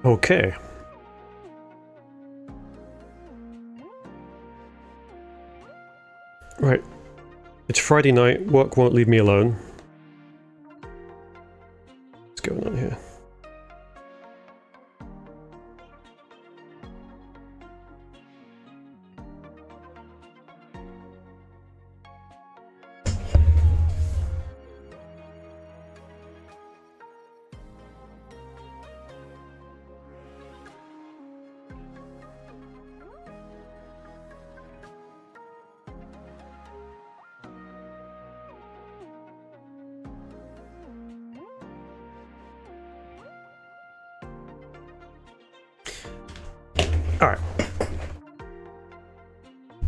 Okay. Right. It's Friday night, work won't leave me alone. What's going on here? Alright.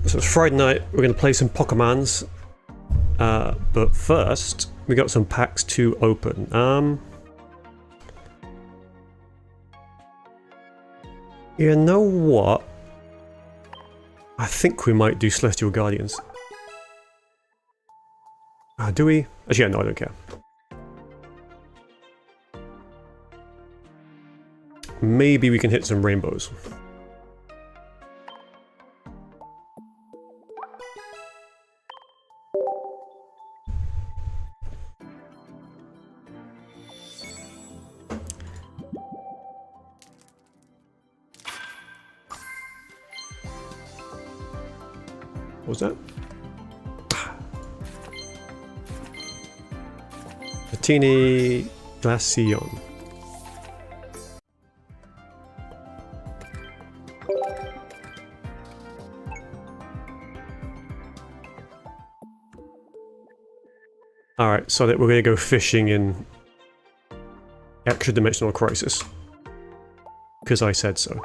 So it's Friday night, we're going to play some Pokemons. But first, we got some packs to open. You know what? I think we might do Celestial Guardians. Do we? Actually, yeah, no, I don't care. Maybe we can hit some rainbows. What was that? Patini Glaceon. Alright, so that we're going to go fishing in Extra Dimensional Crisis. Because I said so.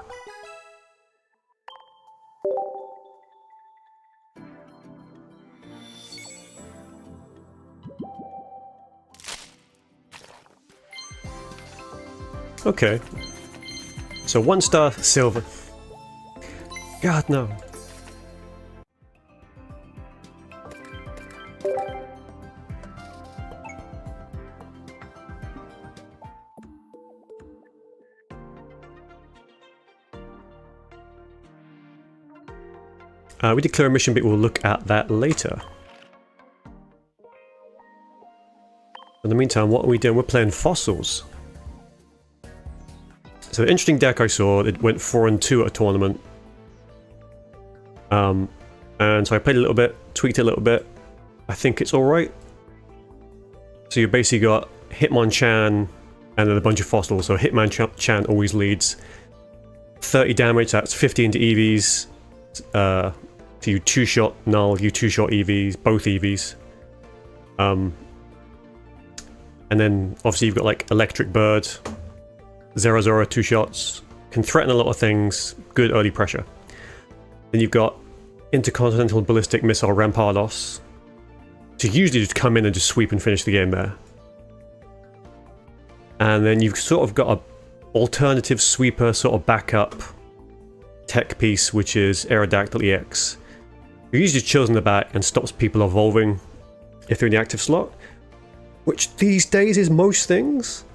Okay. So 1 star silver. God no. We declare a mission, but we'll look at that later. In the meantime, what are we doing? We're playing Fossils. So the interesting deck I saw, it went 4-2 at a tournament. And so I played a little bit, tweaked it a little bit. I think it's alright. So you basically got Hitmonchan and then a bunch of fossils. So Hitmonchan always leads. 30 damage, that's 50 into EVs. So you 2-shot Null, you 2-shot EVs, both EVs. And then obviously you've got like Electric Bird. 0-0, 2 shots, can threaten a lot of things, good early pressure. Then you've got Intercontinental Ballistic Missile Rampardos. So usually just come in and just sweep and finish the game there. And then you've sort of got a alternative sweeper sort of backup tech piece, which is Aerodactyl EX. It usually chills in the back and stops people evolving if they're in the active slot, which these days is most things.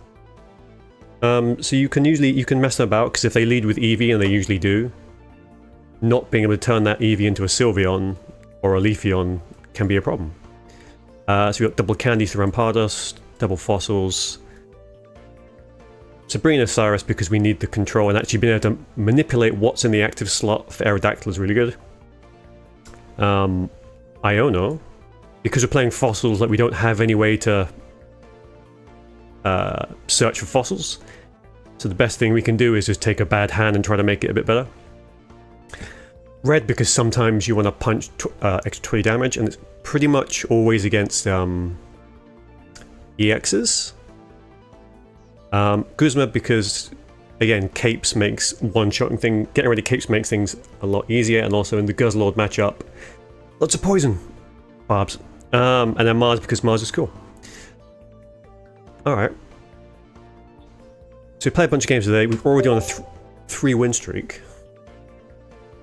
So you can mess them about, because if they lead with Eevee, and they usually do, not being able to turn that Eevee into a Sylveon or a Leafeon can be a problem. So we've got double candy through Rampardos, double fossils, Sabrina Cyrus because we need the control, and actually being able to manipulate what's in the active slot for Aerodactyl is really good. Iono, because we're playing fossils, like we don't have any way to search for fossils, so the best thing we can do is just take a bad hand and try to make it a bit better. Red, because sometimes you want to punch extra 20 damage, and it's pretty much always against EXs. Guzma, because again, capes makes one-shotting thing. Getting rid of capes makes things a lot easier, and also in the Guzzlord matchup, lots of poison barbs. And then Mars, because Mars is cool. Alright. So we played a bunch of games today. We're already on a 3-win streak.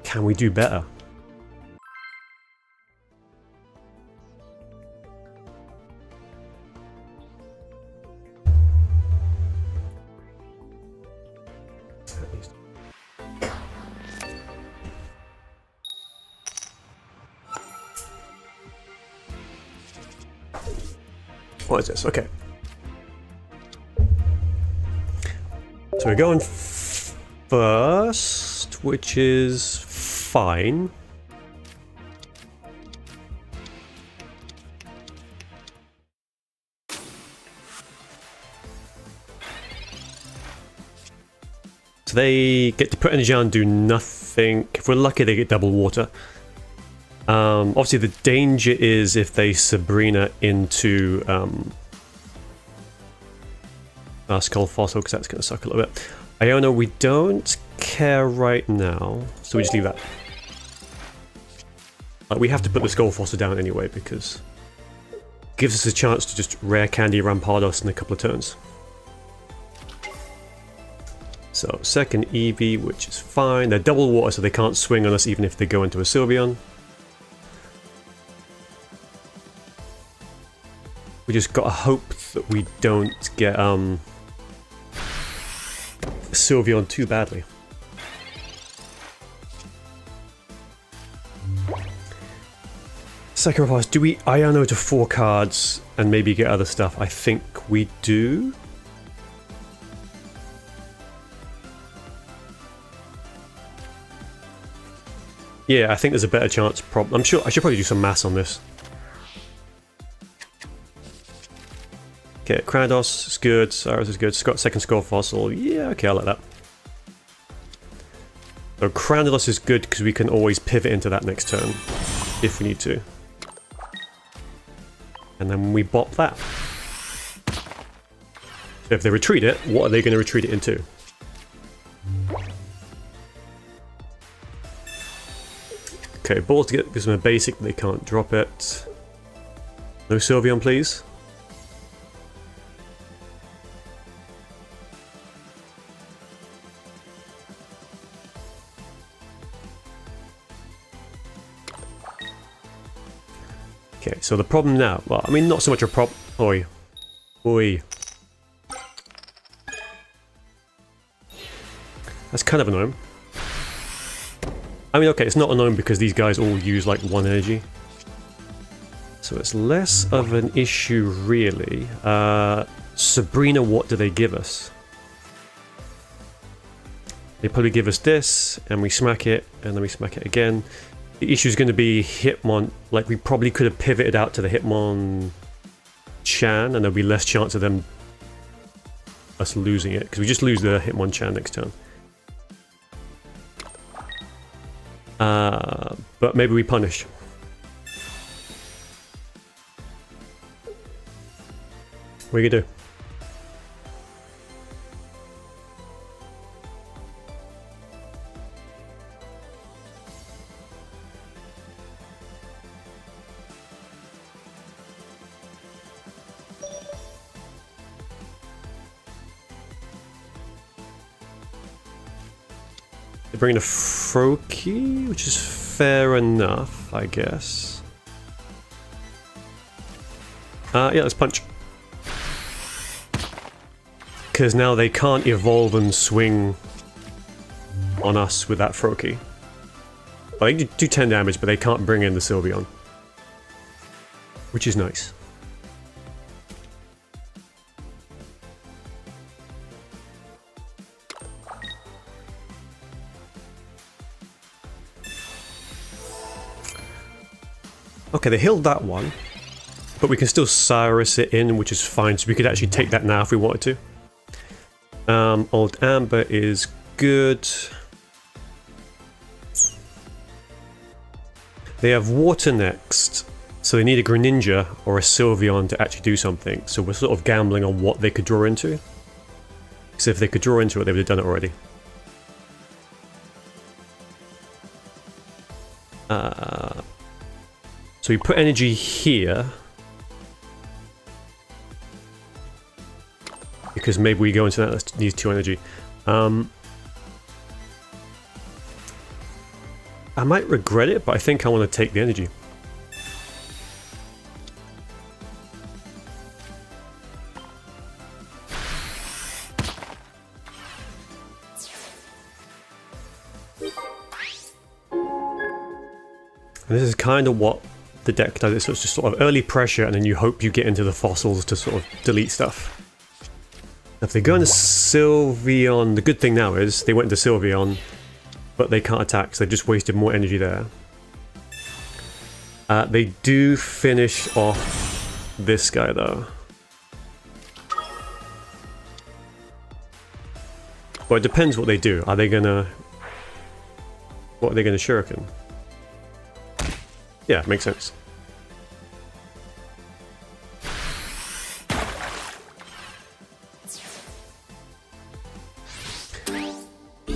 Can we do better? What is this? Okay. So we're going first, which is fine. So they get to put energy on and do nothing. If we're lucky, they get double water. Obviously, the danger is if they Sabrina into Skull Fossil, because that's going to suck a little bit. Iono, we don't care right now, so we just leave that. We have to put the Skull Fossil down anyway, because it gives us a chance to just rare candy Rampardos in a couple of turns. So, second Eevee, which is fine. They're double water, so they can't swing on us even if they go into a Sylveon. We just gotta hope that we don't get Sylveon too badly. Sacrifice. Do we Iono to 4 cards and maybe get other stuff? I think we do. Yeah, I think there's a better chance. I'm sure I should probably do some maths on this. Okay, Kratos is good, Cyrus is good, second Skull Fossil, yeah, okay, I like that. So Kratos is good because we can always pivot into that next turn, if we need to. And then we bop that. So if they retreat it, what are they going to retreat it into? Okay, balls to get this one a basic, they can't drop it. No Sylveon, please. Okay, so the problem now, well, I mean, not so much a problem. Oi. Oi. That's kind of annoying. I mean, okay, it's not annoying because these guys all use like 1 energy. So it's less of an issue, really. Sabrina, what do they give us? They probably give us this, and we smack it, and then we smack it again. The issue is going to be Hitmon. Like, we probably could have pivoted out to the Hitmonchan, and there'll be less chance of us losing it, because we just lose the Hitmonchan next turn. But maybe we punish. What are you gonna do? They bring in a Froakie, which is fair enough, I guess. Yeah, let's punch. Because now they can't evolve and swing on us with that Froakie. Well, they do 10 damage, but they can't bring in the Sylveon. Which is nice. Okay, they healed that one. But we can still Cyrus it in, which is fine, so we could actually take that now if we wanted to. Old Amber is good. They have Water next, so they need a Greninja or a Sylveon to actually do something. So we're sort of gambling on what they could draw into. So if they could draw into it, they would have done it already. So we put energy here. Because maybe we go into that needs 2 energy. I might regret it, but I think I want to take the energy. And this is kind of what the deck does. So it's just sort of early pressure, and then you hope you get into the fossils to sort of delete stuff. If they go into Sylveon, the good thing now is they went into Sylveon, but they can't attack, so they just wasted more energy there. They do finish off this guy though. Well, it depends what they do. Are they gonna... What are they gonna Shuriken? Yeah, makes sense.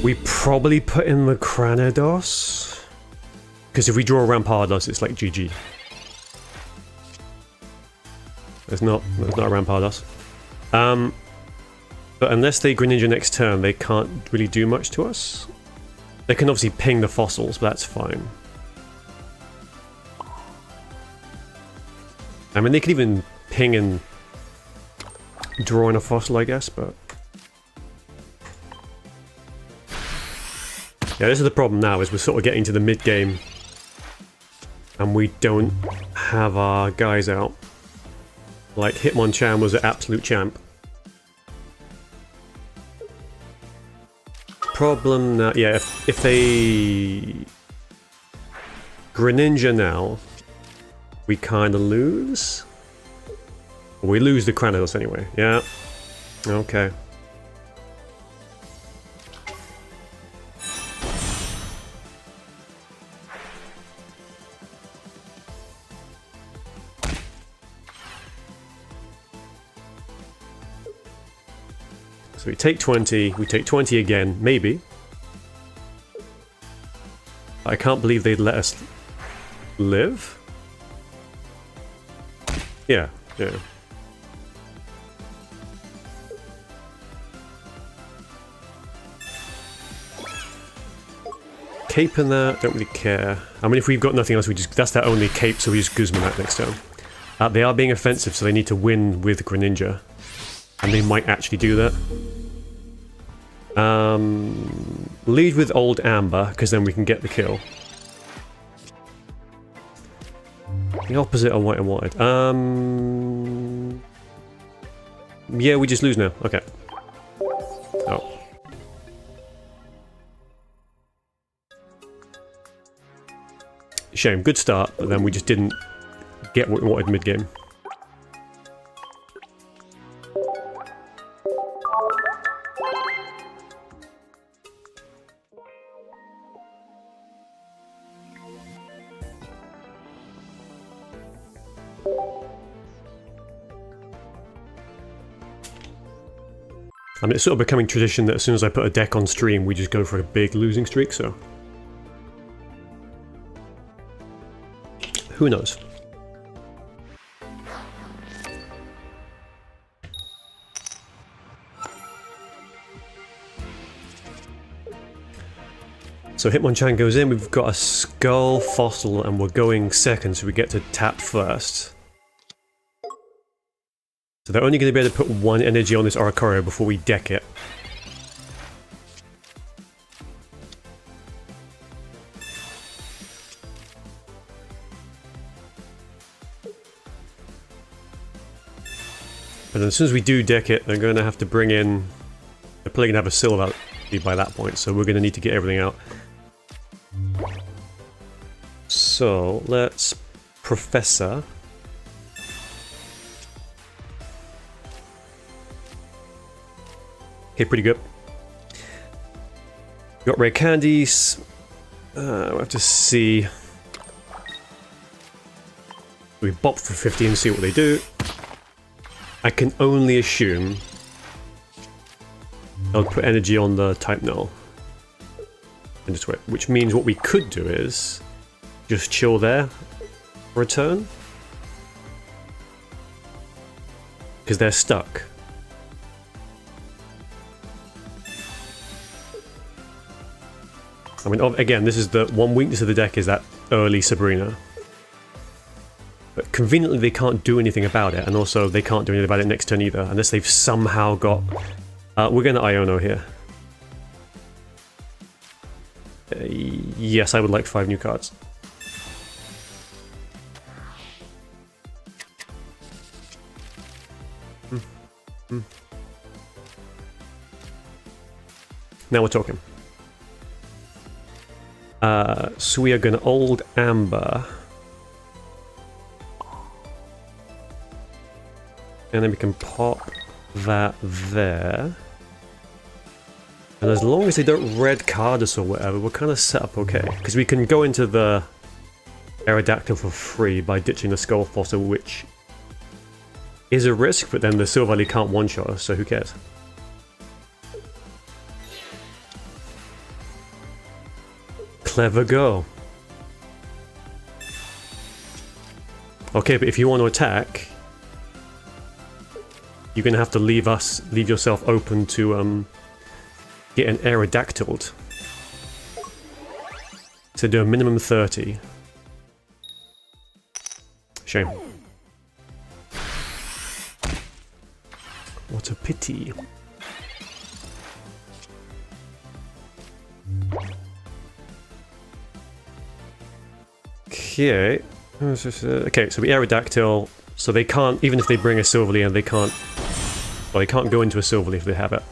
We probably put in the Rampardos, because if we draw a Rampardos, it's like GG. There's not a Rampardos. But unless they Greninja next turn, they can't really do much to us. They can obviously ping the fossils, but that's fine. I mean, they could even ping and draw in a fossil, I guess, but... Yeah, this is the problem now, is we're sort of getting to the mid-game and we don't have our guys out. Like, Hitmonchan was an absolute champ. Problem now... Yeah, if they... Greninja now, we kind of lose? We lose the Rampardos anyway, yeah. Okay. So we take 20 again, maybe. I can't believe they'd let us live. Yeah, yeah. Cape in that, don't really care. I mean, if we've got nothing else, that's their only cape, so we just Guzman that next turn. They are being offensive, so they need to win with Greninja. And they might actually do that. Lead with Old Amber, because then we can get the kill. The opposite of what I wanted. Yeah, we just lose now. Okay. Oh. Shame. Good start, but then we just didn't get what we wanted mid-game. I mean, it's sort of becoming tradition that as soon as I put a deck on stream, we just go for a big losing streak, so... Who knows? So Hitmonchan goes in, we've got a Skull Fossil, and we're going second, so we get to tap first. So they're only going to be able to put one energy on this Oricorio before we deck it. But as soon as we do deck it, they're going to have to bring in... They're probably going to have a Silver by that point, so we're going to need to get everything out. So, let's... Professor... Okay, pretty good. Got rare candies. We'll have to see. We bop for 50 and see what they do. I can only assume they'll put energy on the type null. And just wait. Which means what we could do is just chill there for a turn. Because they're stuck. I mean, again, this is the one weakness of the deck is that early Sabrina. But conveniently they can't do anything about it, and also they can't do anything about it next turn either, unless they've somehow got... we're going to Iono here. Yes, I would like 5 new cards. Now we're talking. So we are going to Old Amber. And then we can pop that there. And as long as they don't red card us or whatever, we're kind of set up okay. Because we can go into the Aerodactyl for free by ditching the Skull Fossil, which is a risk, but then the Silverly can't one-shot us, so who cares? Clever girl. Okay, but if you want to attack, you're gonna have to leave yourself open to get an Aerodactyl. So do a minimum 30. Shame. What a pity. Okay. Okay, so we Aerodactyl, so they can't, even if they bring a Silverly in, they can't, well, they can't go into a Silverly if they have it.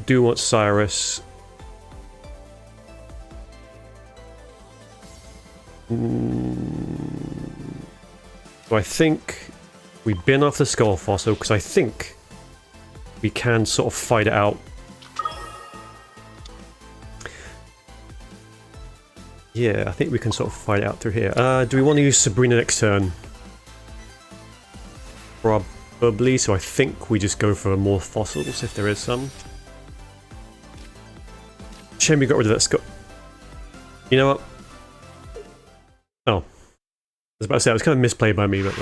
Do want Cyrus. So I think we bin off the Skull Fossil, because I think we can sort of fight it out. Yeah, I think we can sort of fight it out through here. Do we want to use Sabrina next turn? Probably, so I think we just go for more fossils, if there is some. Shame we got rid of that Skull. You know what? Oh. I was about to say, it was kind of misplayed by me, but...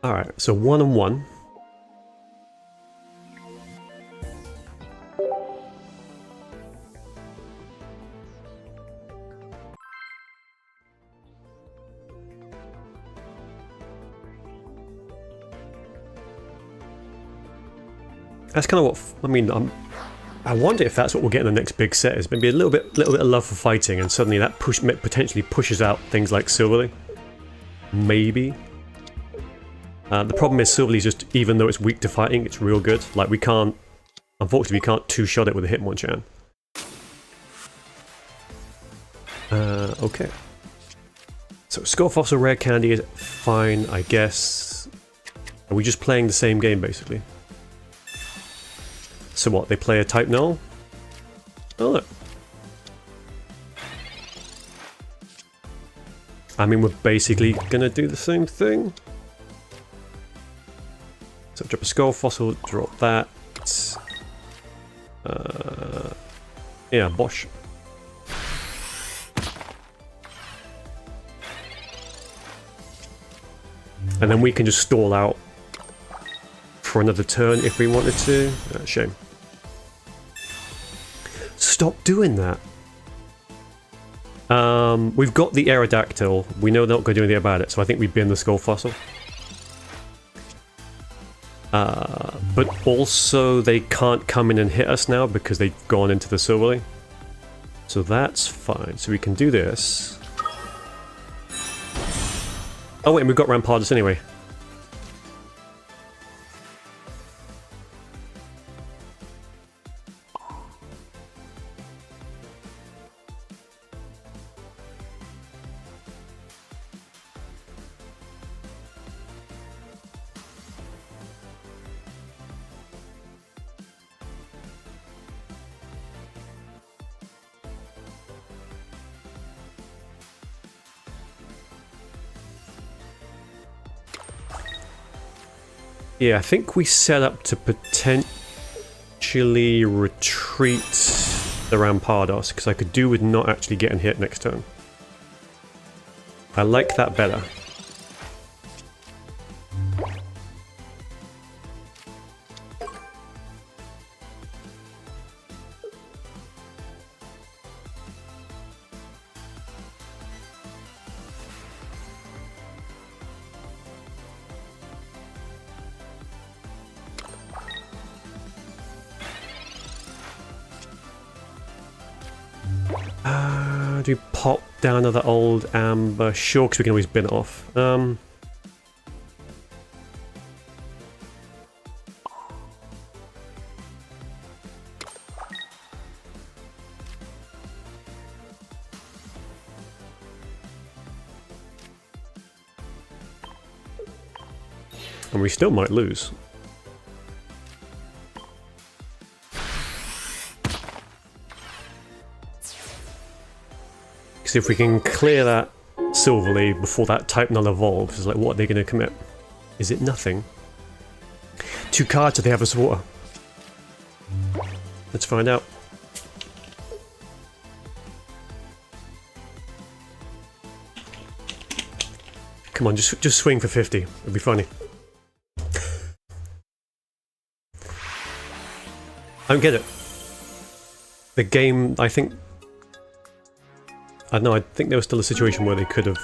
Alright, so 1 and 1. That's kind of what I mean. I wonder if that's what we'll get in the next big set. Is maybe a little bit of love for fighting, and suddenly that potentially pushes out things like Silverly. Maybe. The problem is Silverly's just, even though it's weak to fighting, it's real good. Like we can't, unfortunately, we can't two-shot it with a Hitmonchan. Okay. So Skull Fossil Rare Candy is fine, I guess. Are we just playing the same game basically? So what, they play a type null? Oh look. I mean, we're basically gonna do the same thing. So drop a Skull Fossil, drop that. Yeah, Bosch. And then we can just stall out for another turn if we wanted to. Shame. Stop doing that. We've got the Aerodactyl. We know they're not going to do anything about it, so I think we bin the Skull Fossil. But also they can't come in and hit us now because they've gone into the Silverly. So that's fine. So we can do this. Oh wait, and we've got Rampardos anyway. Yeah, I think we set up to potentially retreat the Rampardos, because I could do with not actually getting hit next turn. I like that better. Do we pop down another old amber? Sure, because we can always bin it off. And we still might lose. If we can clear that Silverly before that type null evolves, it's like, what are they going to commit? Is it nothing? 2 cards, do they have a supporter? Let's find out. Come on, just swing for 50. It'd be funny. I don't get it. The game, I think... I don't know, I think there was still a situation where they could have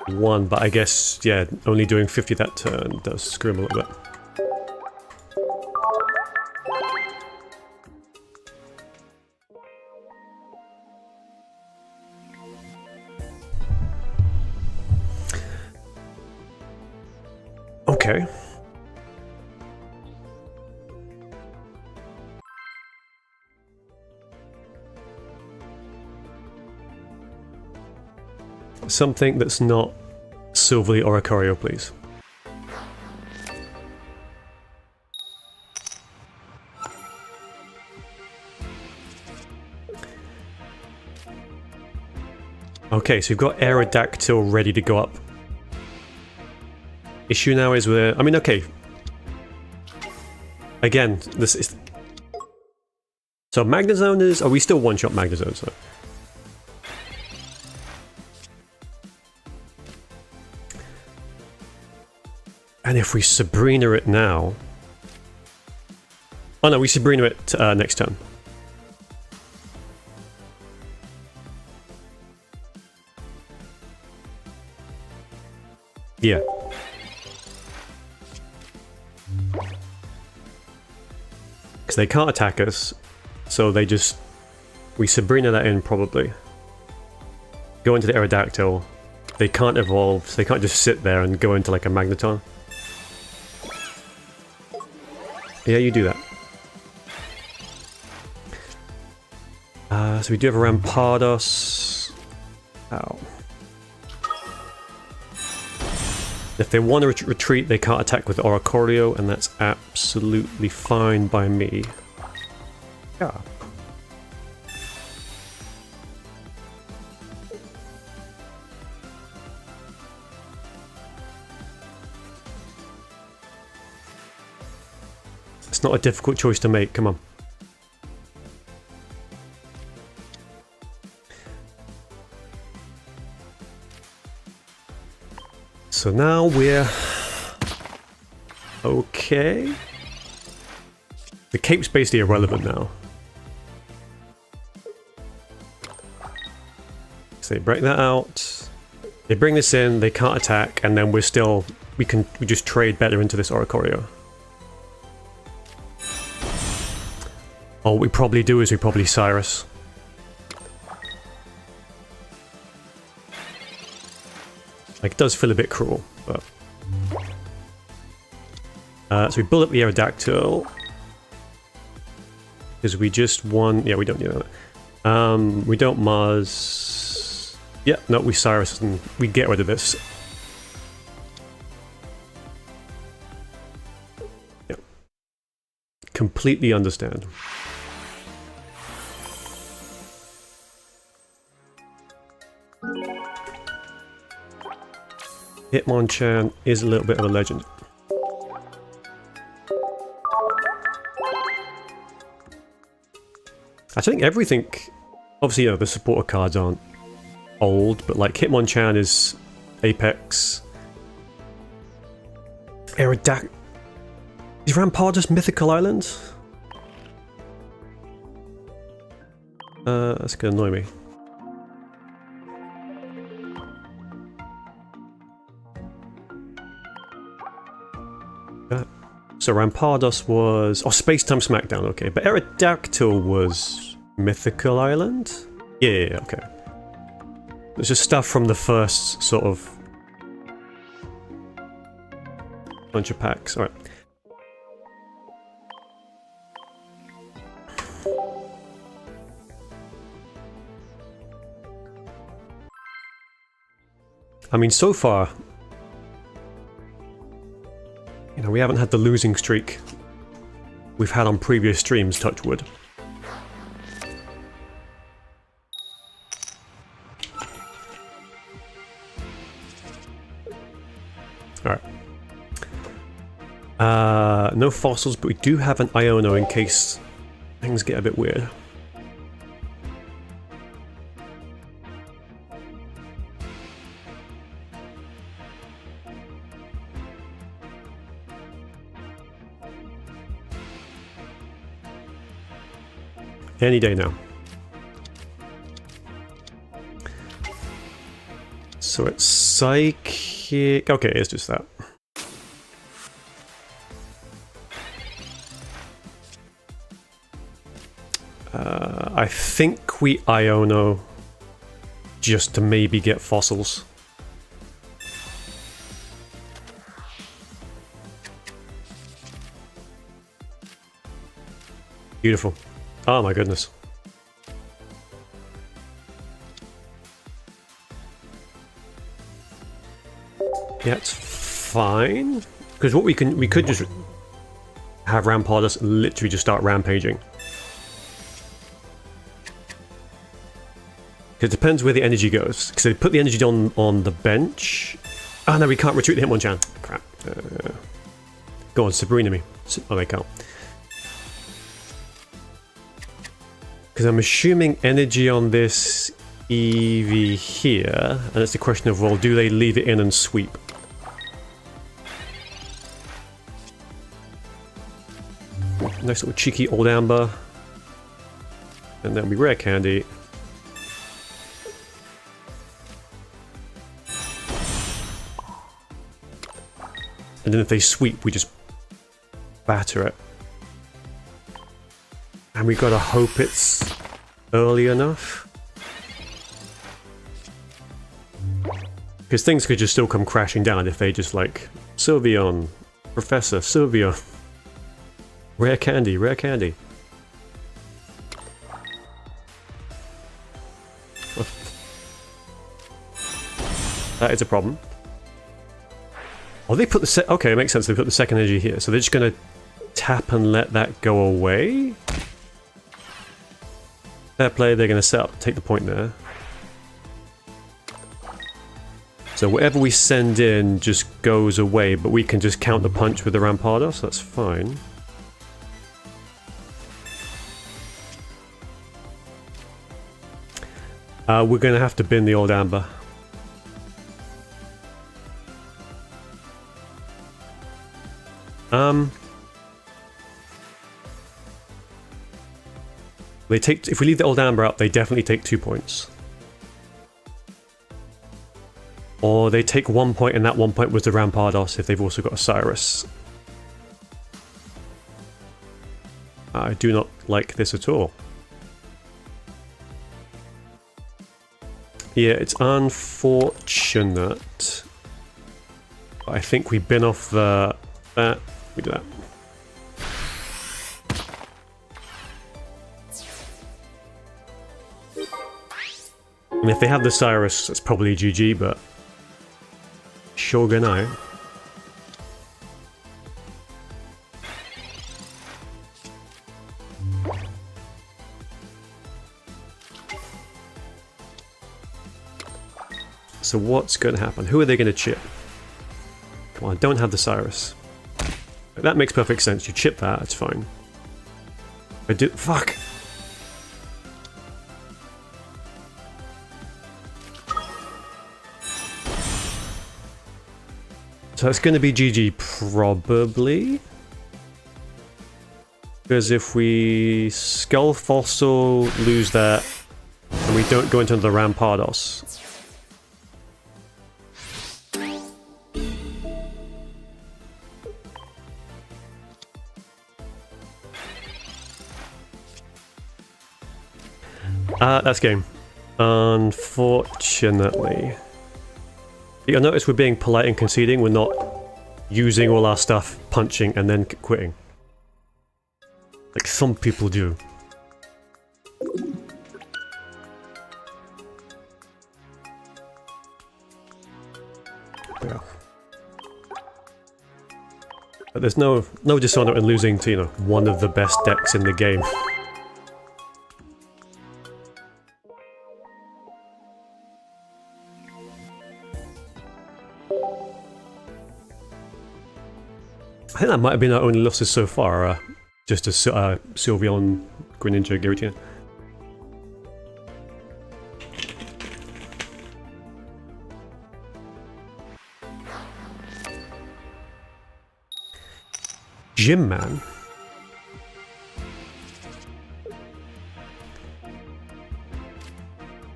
won, but I guess, yeah, only doing 50 that turn does screw them a little bit. Okay. Something that's not Silverly or Ikorio, please. Okay, so we've got Aerodactyl ready to go up. Issue now is I mean, okay. Again, this is... So Magnezone is... Oh, we still one-shot Magnezone, so... And if we Sabrina it now... Oh no, we Sabrina it next turn. Yeah. Because they can't attack us, so they just... We Sabrina that in, probably. Go into the Aerodactyl. They can't evolve, so they can't just sit there and go into like a Magneton. Yeah, you do that. So we do have a Rampardos. Ow. If they want to retreat, they can't attack with Oricorio, and that's absolutely fine by me. Yeah. It's not a difficult choice to make, come on. So now we're okay. The cape's basically irrelevant now. So they break that out. They bring this in, they can't attack, and then we just trade better into this Oricorio. Oh, what we probably do is we probably Cyrus. Like, it does feel a bit cruel, but... so we build up the Aerodactyl. Because we just want... Yeah, we don't need that. We don't Mars... Yeah, no, we Cyrus and we get rid of this. Yeah. Completely understand. Hitmonchan is a little bit of a legend. I think everything... Obviously, you know, the supporter cards aren't old, but like Hitmonchan is Apex. Aerodactyl... Is Rampardos Mythical Island? That's gonna annoy me. So Rampardos was... Oh, Space-Time Smackdown, okay. But Aerodactyl was Mythical Island? Yeah, okay. It's just stuff from the first sort of... bunch of packs, alright. I mean, so far... You know, we haven't had the losing streak we've had on previous streams, touch wood. Alright. No fossils, but we do have an Iono in case things get a bit weird. Any day now. So it's psychic. Okay, it's just that. I think we Iono just to maybe get fossils. Beautiful. Oh my goodness. Yeah, it's fine. Because what we could just have Rampardos literally just start rampaging. Because it depends where the energy goes. Because they put the energy on the bench. Oh no, we can't retreat the Hitmonchan. Crap. Go on, Sabrina me. Oh, they can't. Because I'm assuming energy on this EV here, and it's the question of, well, do they leave it in and sweep? Nice little cheeky old amber. And then we rare candy. And then if they sweep, we just batter it. And we gotta hope it's early enough. Because things could just still come crashing down if they just like... Sylveon, Professor, Sylveon. Rare candy, rare candy. That is a problem. Oh, they put the set. Okay, it makes sense. They put the second energy here, so they're just gonna tap and let that go away. Fair play. They're gonna set up, take the point there. So whatever we send in just goes away, but we can just counter punch with the Rampardos. That's fine. We're gonna have to bin the old amber. They take, if we leave the old Amber out, they definitely take 2 points. Or they take 1 point, and that 1 point was the Rampardos if they've also got a Cyrus. I do not like this at all. Yeah, it's unfortunate. I think we bin off that. We do that. I mean, if they have the Cyrus, it's probably GG, but Shogunai. So what's going to happen? Who are they going to chip? Come on, don't have the Cyrus. That makes perfect sense. You chip that, it's fine. I do. Fuck! So it's going to be GG, probably. Because if we Skull Fossil, lose that, and we don't go into the Rampardos. That's game. Unfortunately. You'll notice we're being polite and conceding, we're not using all our stuff, punching, and then quitting. Like some people do. Yeah. But there's no dishonor in losing to, you know, one of the best decks in the game. I think that might have been our only losses so far, just as Sylveon, Greninja, Giratina. Gym Man.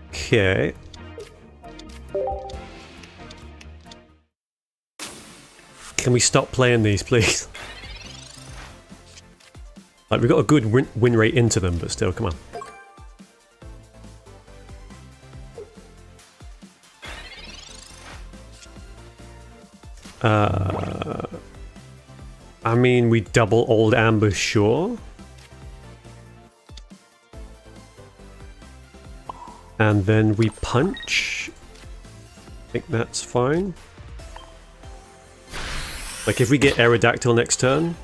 Okay. Can we stop playing these, please? Like, we've got a good win rate into them, but still, come on. I mean, we double old Amber, sure. And then we punch. I think that's fine. Like, if we get Aerodactyl next turn...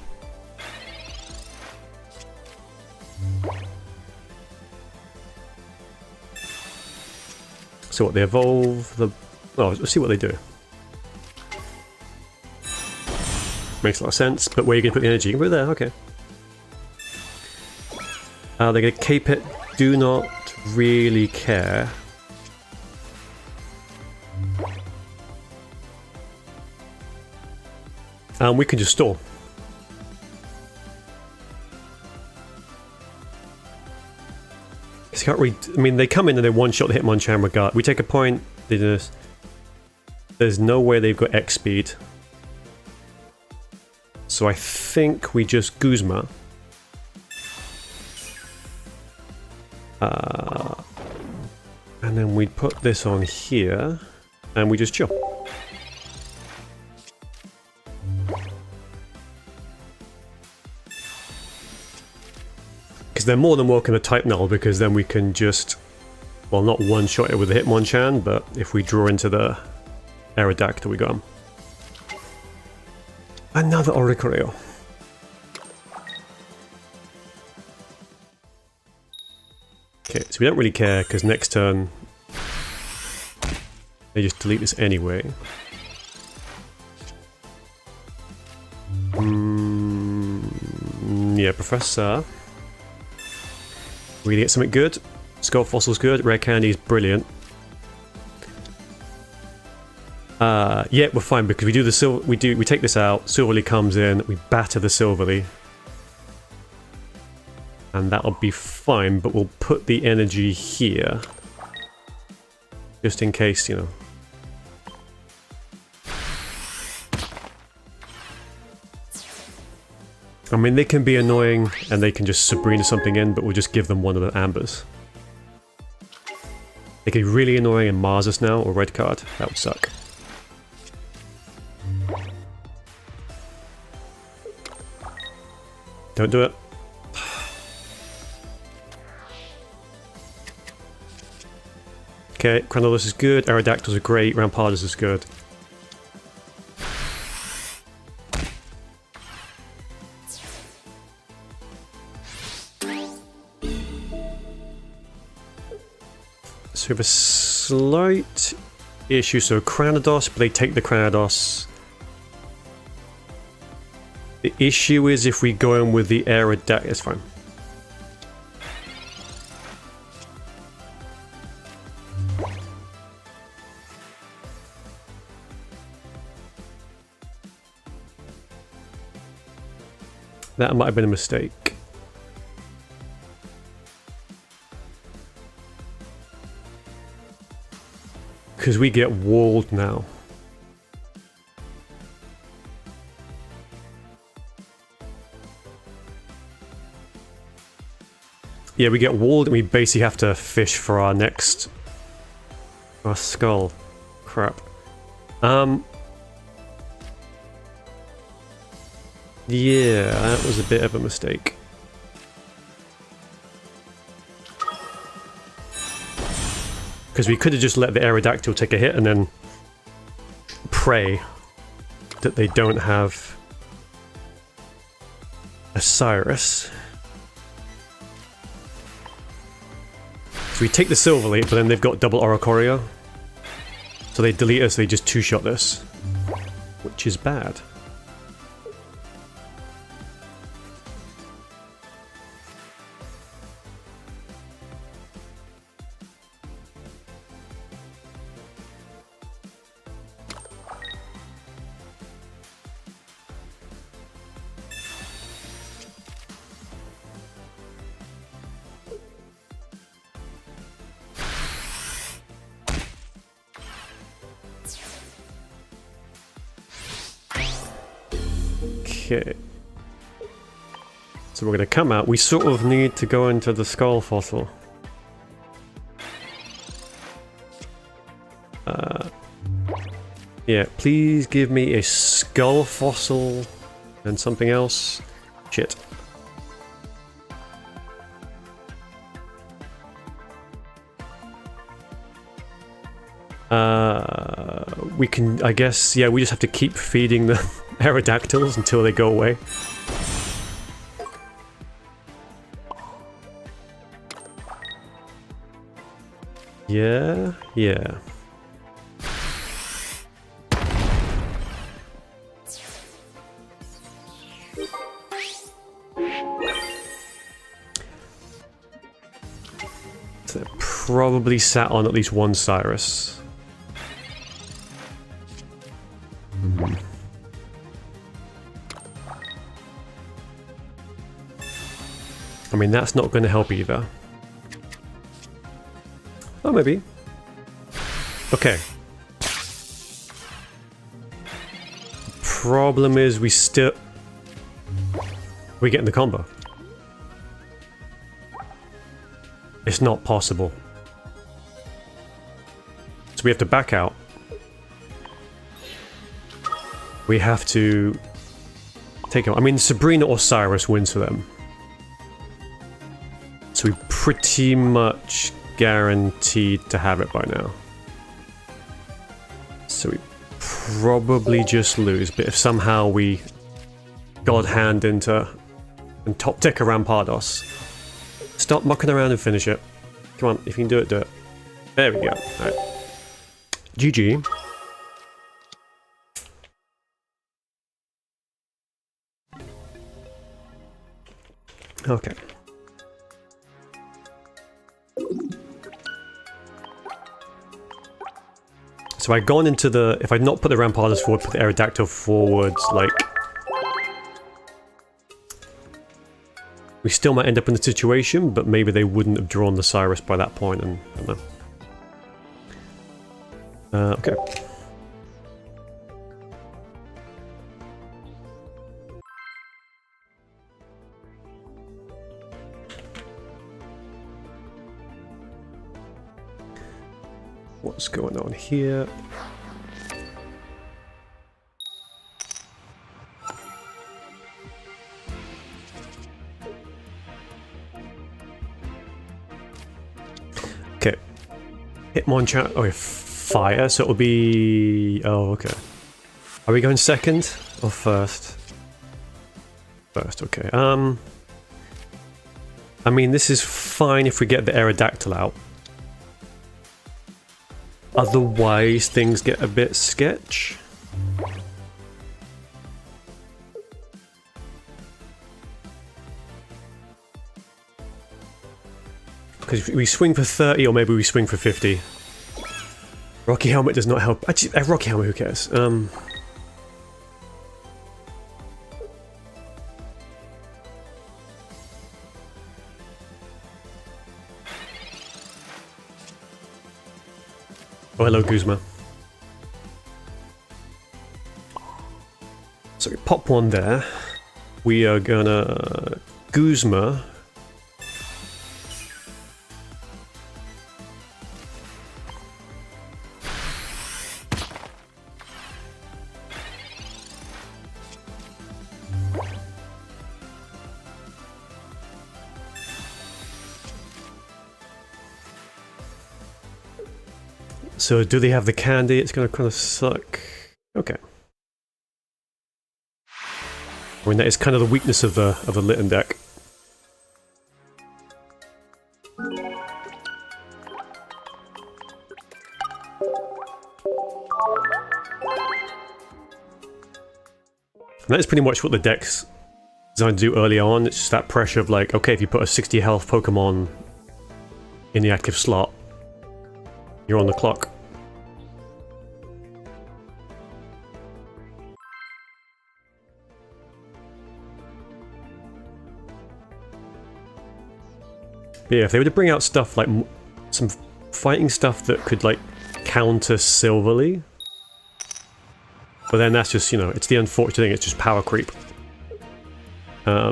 So what, they evolve the... Oh, let's see what they do. Makes a lot of sense, but where are you going to put the energy? You can put it there, okay. They're going to cape it, do not really care. And we can just stall. Can't really, I mean, they come in and they one-shot the Hitmonchan regard. We take a point, they do this. There's no way they've got X speed. So I think we just Guzma. And then we put this on here, and we just chill. Because they're more than welcome to type null, because then we can just, well, not one-shot it with the Hitmonchan, but if we draw into the Aerodactyl, we got him. Another Oricorio. Okay, so we don't really care, because next turn they just delete this anyway. Yeah, Professor. We're gonna get something good. Skull Fossil's good. Rare Candy's brilliant. Yeah, we're fine because we do the we take this out, Silverly comes in, we batter the Silverly. And that'll be fine, but we'll put the energy here. Just in case, you know. I mean, they can be annoying and they can just Sabrina something in, but we'll just give them one of the ambers. They can be really annoying and Mars us now, or red card. That would suck. Don't do it. Okay, Chronolos is good, Aerodactyls are great, Rampardos is good. So we have a slight issue, so Cranados, but they take the Cranados. The issue is if we go in with the Aerodactyl, it's fine. That might have been a mistake. Because we get walled now. Yeah, we get walled and we basically have to fish for our next... our skull. Crap. Yeah, that was a bit of a mistake. Because we could have just let the Aerodactyl take a hit and then pray that they don't have a Cyrus. So we take the Silverly, but then they've got double Oricorio. So they delete us, they just two-shot this. Which is bad. Okay. So we're going to come out. We sort of need to go into the skull fossil. Yeah, please give me a skull fossil and something else. Shit. We can, I guess, yeah, we just have to keep feeding the Aerodactyls until they go away. Yeah, yeah. So they're probably sat on at least one Cyrus. I mean, that's not going to help either. Oh, maybe. Okay. Problem is we get in the combo. It's not possible. So we have to back out. We have to take him. I mean, Sabrina or Cyrus wins for them. So we pretty much guaranteed to have it by now. So we probably just lose, but if somehow we God hand into and top deck a Rampardos, stop mucking around and finish it. Come on, if you can do it, do it. There we go. Alright. GG. Okay. So I'd gone into the... If I'd not put the Rampardos forward, put the Aerodactyl forwards, like... We still might end up in the situation, but maybe they wouldn't have drawn the Cyrus by that point, and I don't know. Okay. What's going on here? Okay. Hitmonchan. Oh, fire. So it'll be. Oh, okay. Are we going second or first? First, okay. I mean, this is fine if we get the Aerodactyl out. Otherwise, things get a bit sketch. Because we swing for 30, or maybe we swing for 50. Rocky Helmet does not help. Actually, Rocky Helmet, who cares? Oh, hello, Guzma. So we pop one there. We are gonna... Guzma. So do they have the candy? It's gonna kind of suck. Okay. I mean, that is kind of the weakness of the Litten deck. And that is pretty much what the deck's designed to do early on. It's just that pressure of like, okay, if you put a 60 health Pokemon in the active slot, you're on the clock. But yeah, if they were to bring out stuff like some fighting stuff that could like counter Silverly, but then that's just, you know, it's the unfortunate thing, it's just power creep. I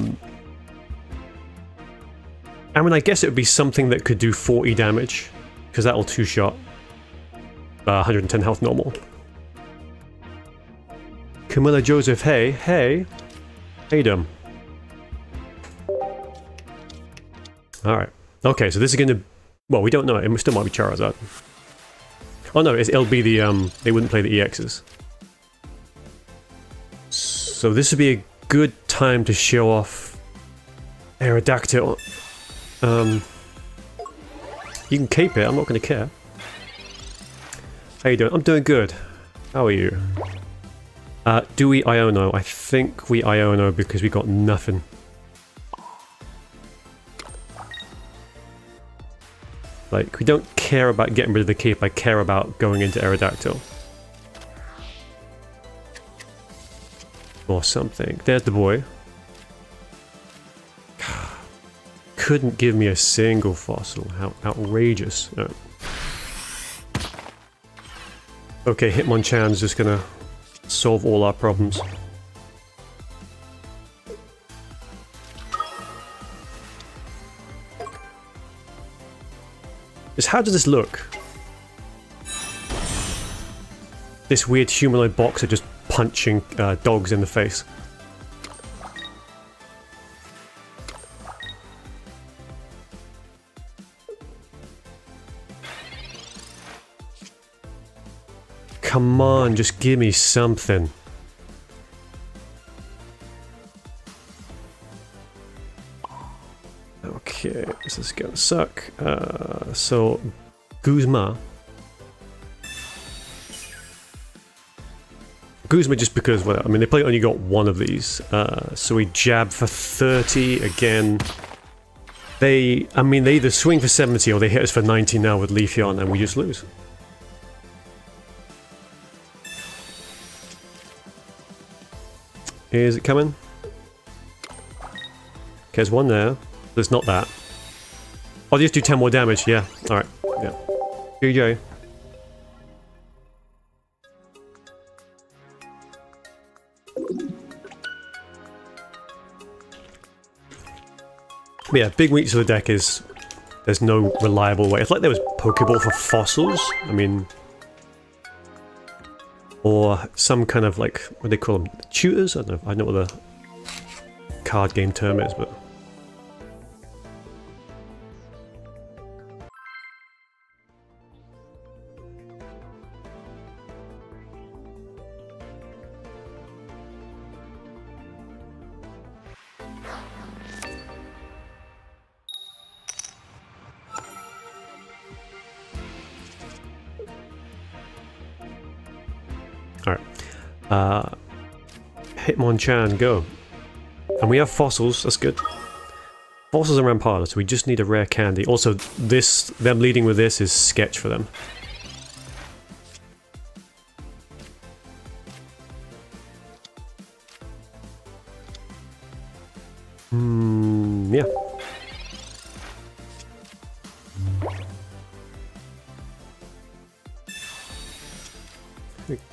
mean, I guess it would be something that could do 40 damage, because that'll two-shot 110 health normal. Camilla Joseph, hey, hey. How you doing? Alright. Okay, so this is gonna... Well, we don't know. It still might be Charizard. Oh no, it'll be the... They wouldn't play the EXs. So this would be a good time to show off Aerodactyl. You can cape it, I'm not gonna care. How you doing? I'm doing good. How are you? Do we Iono? I think we Iono because we got nothing. Like, we don't care about getting rid of the cape, I care about going into Aerodactyl. Or something. There's the boy. Couldn't give me a single fossil. How outrageous. Oh. Okay, Hitmonchan's just gonna solve all our problems. Just how does this look? This weird humanoid boxer just punching dogs in the face. Come on, just give me something. Okay, this is gonna suck. So, Guzma. Guzma just because, well, I mean, they probably only got one of these. So we jab for 30 again. They either swing for 70 or they hit us for 90 now with Leafeon and we just lose. Is it coming? Okay, there's one there. There's not that. I'll just do 10 more damage, yeah. Alright, yeah. GG. But yeah, big weakness of the deck is there's no reliable way. It's like there was Pokeball for fossils. I mean, or some kind of like, what do they call them? Tutors? I don't know what the card game term is, but. Hitmonchan, go. And we have fossils, that's good. Fossils and Rampardos, so we just need a rare candy. Also, them leading with this is sketch for them. Yeah.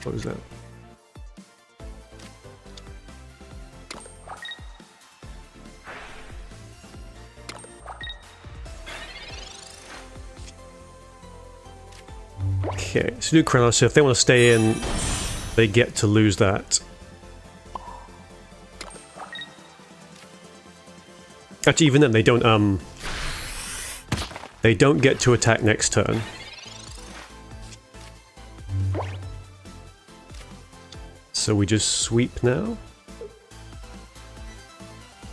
What was that? Okay, so do Krellos, so if they want to stay in, they get to lose that. Actually, even then, they don't get to attack next turn. So we just sweep now?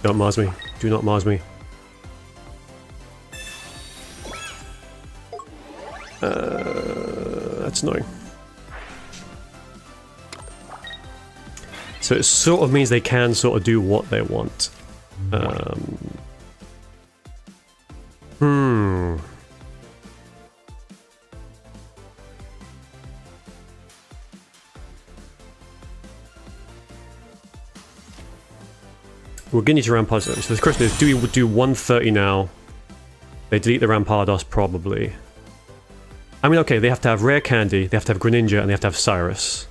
Don't Mars me. Do not Mars me. That's annoying. So it sort of means they can sort of do what they want. We're going to need to Rampardos. So the question is, do we do 130 now? They delete the Rampardos, probably. I mean, okay, they have to have Rare Candy, they have to have Greninja, and they have to have Cyrus.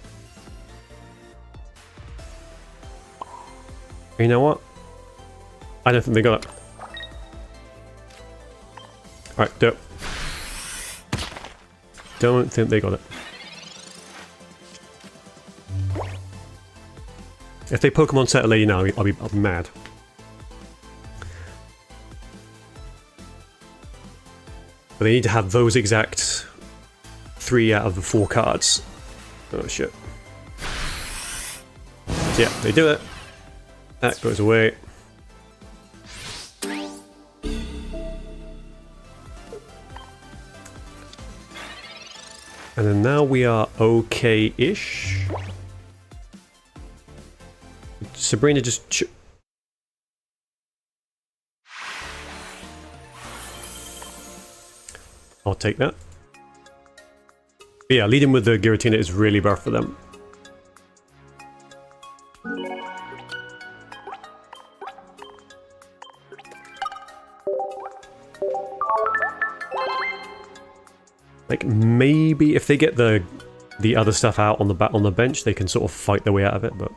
You know what? I don't think they got it. Alright, do it. Don't think they got it. If they Pokemon set a lady now, I'll be mad. But they need to have those exact 3 out of the 4 cards. Oh shit. So yeah, they do it. That goes away. And then now we are okay-ish. Sabrina just I'll take that. But yeah, leading with the Giratina is really bad for them. Like maybe if they get the other stuff out on the bench, they can sort of fight their way out of it, but.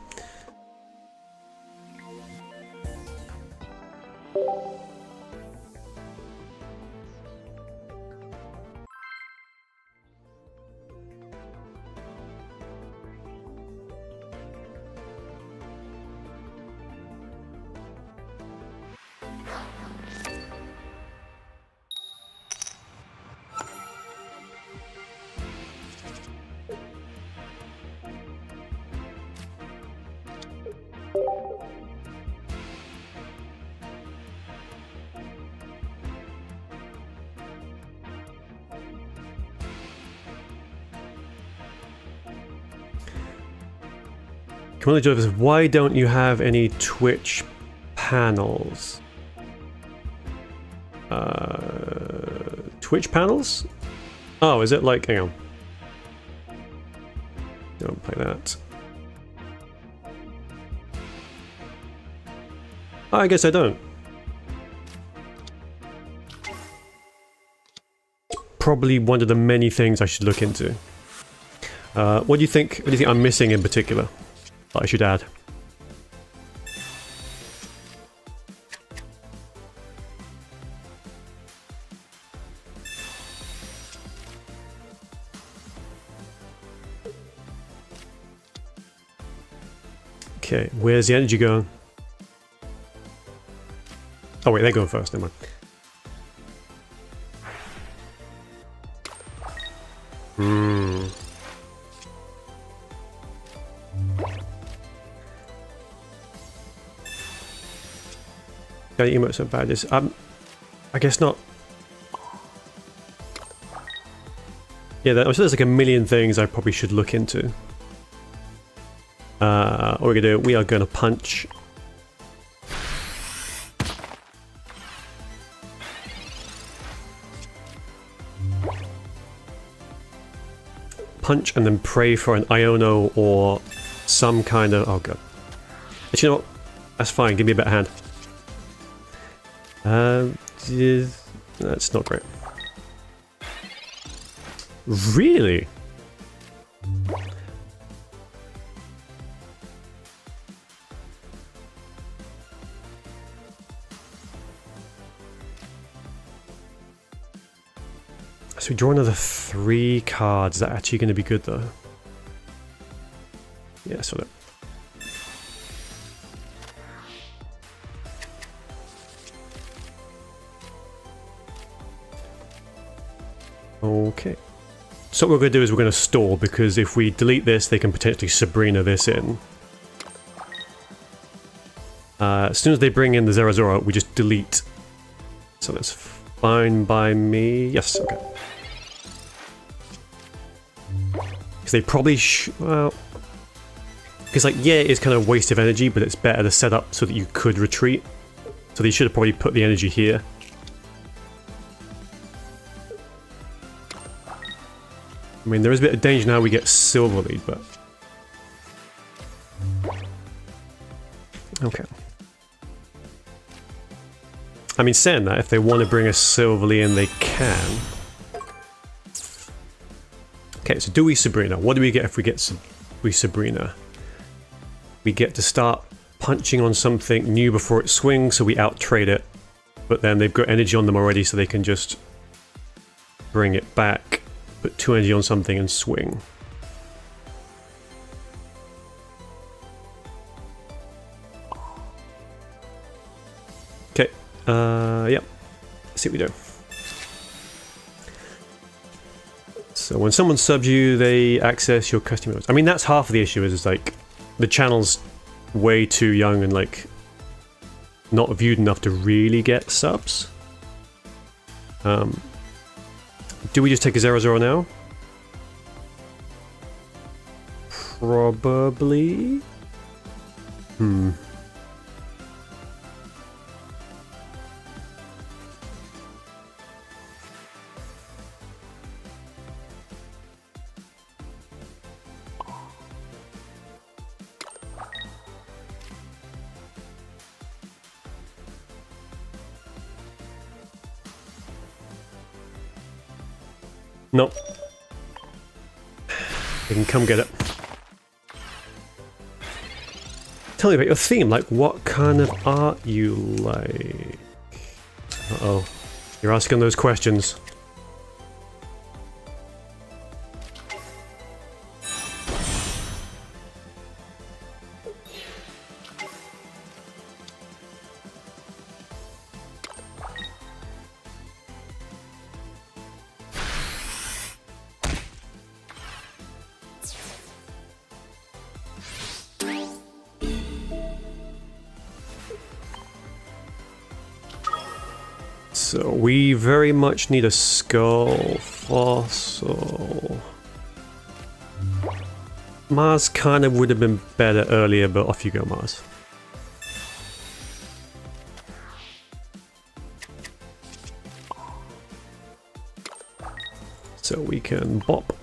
Come on, Joseph, why don't you have any Twitch panels? Twitch panels? Oh, is it like, hang on. Don't play that. I guess I don't. Probably one of the many things I should look into. What do you think? What do you think I'm missing in particular that I should add? Okay, where's the energy going? Oh wait, they're going first, never mind. Don't emote so bad. I guess not. Yeah, I'm sure there's like a million things I probably should look into. What we're gonna do? We are gonna punch. Punch and then pray for an Iono or some kind of... oh god. But you know what? That's fine, give me a better hand. That's not great. Really? So we draw another 3 cards. Is that actually going to be good though? Yeah, sort of. Okay. So what we're going to do is we're going to stall, because if we delete this, they can potentially Sabrina this in. As soon as they bring in the Zeraora, we just delete. So that's fine by me. Yes, okay. Because they probably well... because like, yeah, it's kind of a waste of energy, but it's better to set up so that you could retreat. So they should have probably put the energy here. I mean, there is a bit of danger now we get Silver Lead, but... okay. I mean, saying that, if they want to bring a Silver Lead in, they can. Okay, so do we Sabrina? What do we get if we get we Sabrina? We get to start punching on something new before it swings, so we out-trade it. But then they've got energy on them already, so they can just bring it back, put 2 energy on something and swing. Okay, yep. Let's see what we do. So when someone subs you, they access your custom modes. I mean, that's half of the issue, is like, the channel's way too young and like, not viewed enough to really get subs. Do we just take a Zeraora now? Probably. Nope. They can come get it. Tell me about your theme, like what kind of art you like? Uh-oh. You're asking those questions. So we very much need a skull fossil. Mars kind of would have been better earlier, but off you go, Mars. So we can bop.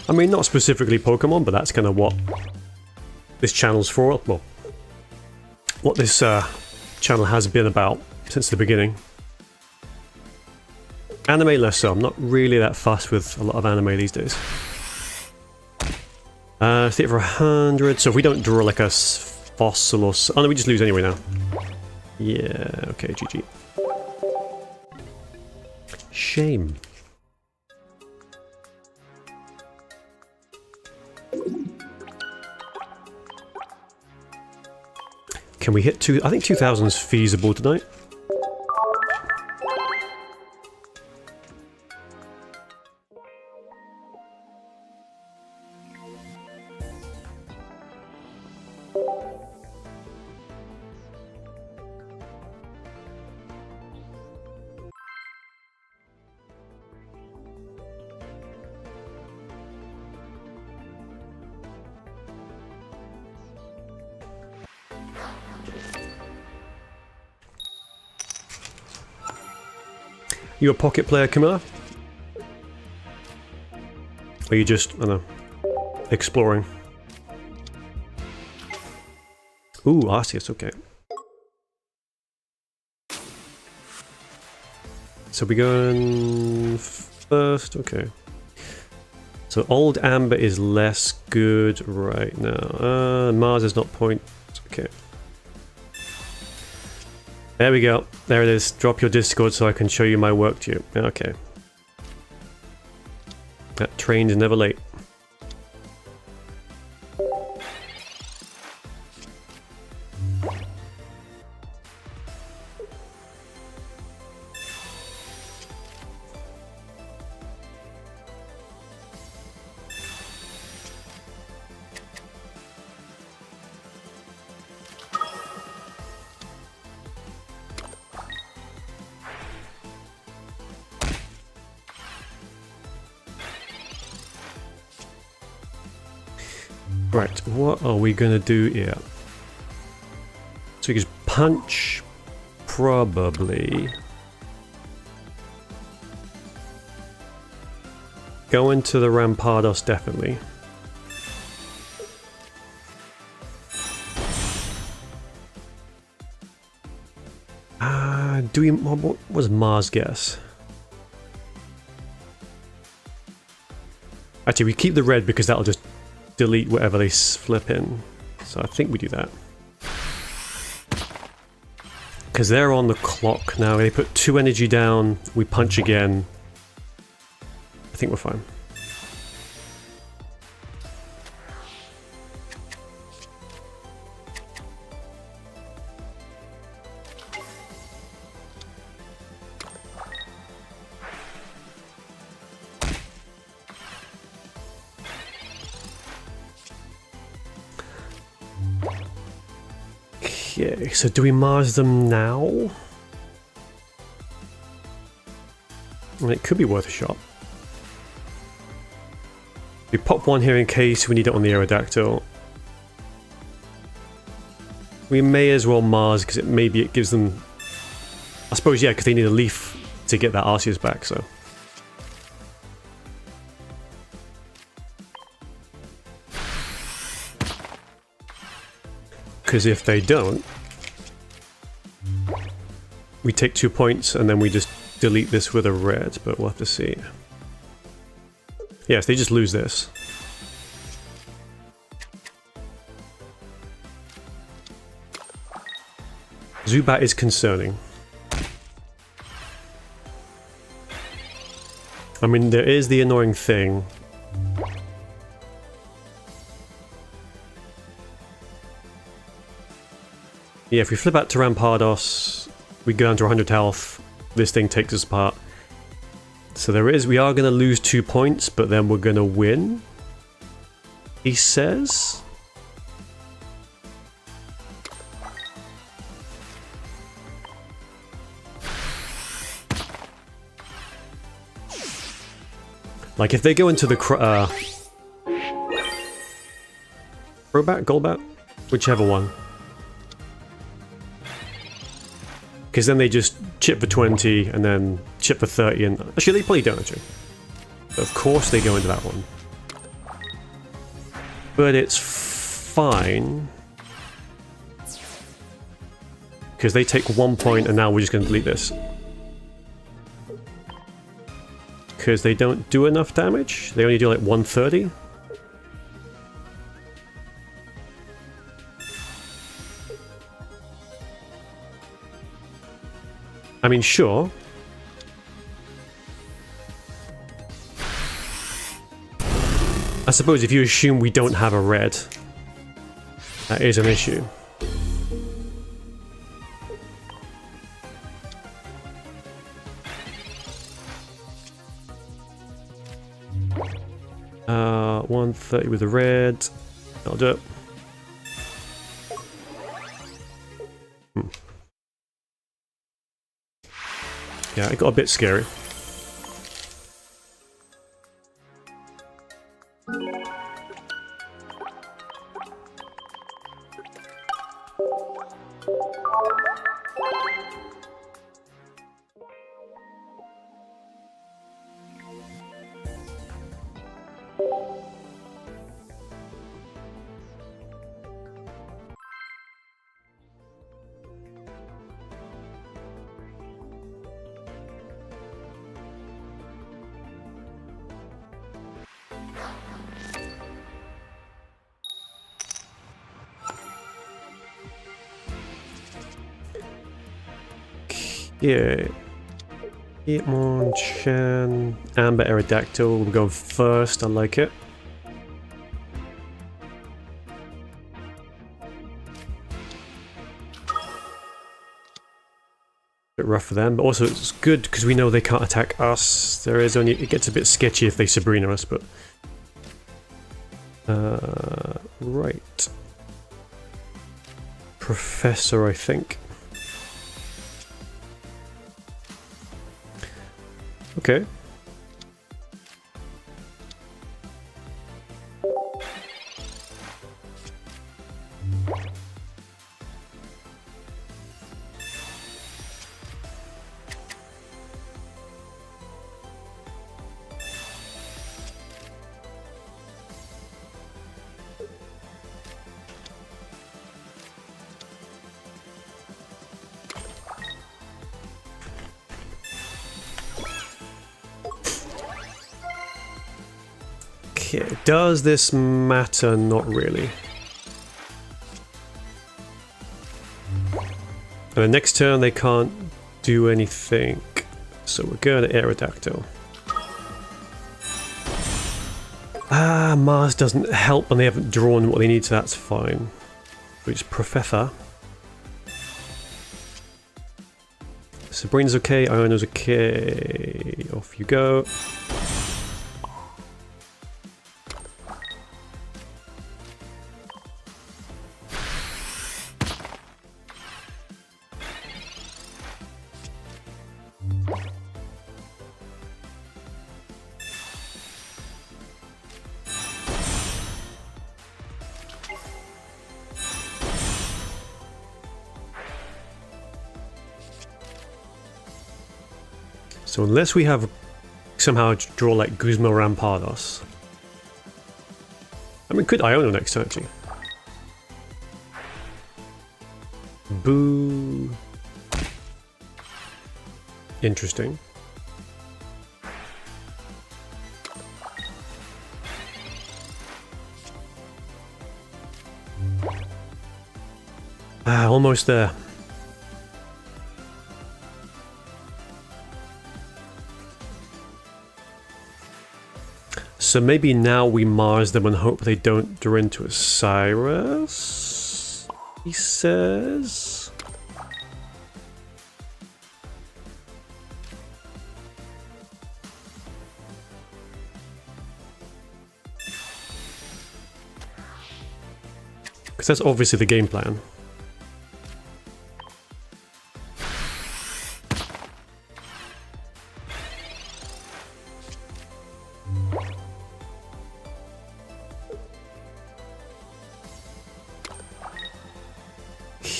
I mean, not specifically Pokemon, but that's kind of what this channel's for. Well, what this channel has been about since the beginning. Anime less so. I'm not really that fussed with a lot of anime these days. Let's hit for 100. So if we don't draw like a fossil or... Oh no, we just lose anyway now. Yeah, okay, GG. Shame. Can we hit 2? I think 2000 is feasible tonight. You a pocket player, Camilla? Or are you just, I don't know, exploring? Ooh, Arceus, okay. So we going first, okay. So old Amber is less good right now. Mars is not point, okay. There we go. There it is. Drop your Discord so I can show you my work to you. Okay. That train is never late. Right, what are we gonna do here? So we can just punch, probably. Go into the Rampardos, definitely. Do we? What was Mars' guess? Actually, we keep the red because that'll just delete whatever they flip in. So I think we do that. Because they're on the clock now. They put 2 energy down, we punch again. I think we're fine. Okay, so do we Mars them now? I mean, it could be worth a shot. We pop one here in case we need it on the Aerodactyl. We may as well Mars because maybe it gives them... I suppose, yeah, because they need a leaf to get that Arceus back, so... Because if they don't, we take 2 points and then we just delete this with a red, but we'll have to see. Yes, they just lose this. Zubat is concerning. I mean, there is the annoying thing. Yeah, if we flip out to Rampardos, we go down to 100 health, this thing takes us apart. So we are going to lose 2 points, but then we're going to win, he says. Like if they go into the Crobat, Golbat, whichever one. Because then they just chip for 20 and then chip for 30 and... Actually, they probably don't, actually. But of course they go into that one. But it's fine. Because they take 1 point and now we're just going to delete this. Because they don't do enough damage. They only do like 130. I mean, sure. I suppose if you assume we don't have a red, that is an issue. Uh, 130 with a red. I'll do it. Yeah, it got a bit scary. Yeah. Hitmonchan, Amber Aerodactyl. We're going first. I like it. Bit rough for them, but also it's good because we know they can't attack us. There is only it gets a bit sketchy if they Sabrina us, but right. Professor, I think. Okay. Okay, does this matter? Not really. And the next turn they can't do anything, so we're going to Aerodactyl. Ah, Mars doesn't help and they haven't drawn what they need, so that's fine. Which Professor. Sabrina's okay, Iona's okay. Off you go. So unless we have somehow draw like Guzmo Rampardos. I mean, could Iona next turn actually. Boo. Interesting. Ah, almost there. So maybe now we Mars them and hope they don't draw into a Cyrus, he says. Because that's obviously the game plan.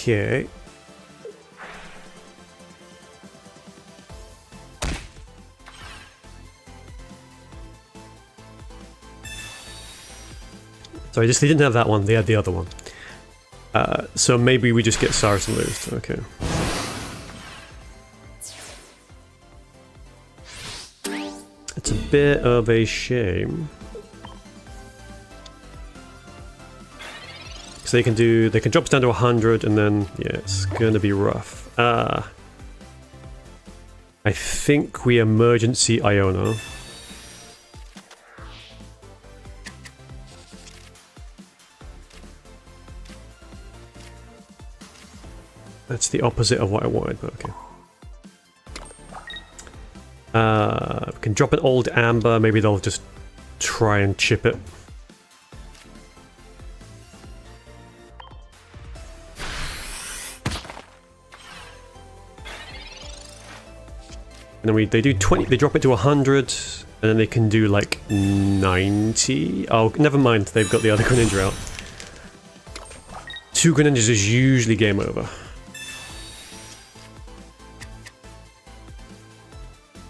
Okay. It's Sorry, they didn't have that one, they had the other one. So maybe we just get Cyrus and lose. Okay. It's a bit of a shame. So they can drop us down to 100 and then, yeah, it's gonna be rough. I think we emergency Iona. That's the opposite of what I wanted, but okay. We can drop an old Amber, maybe they'll just try and chip it. And then they do 20, they drop it to 100, and then they can do like 90. Oh, never mind, they've got the other Greninja out. 2 Greninjas is usually game over.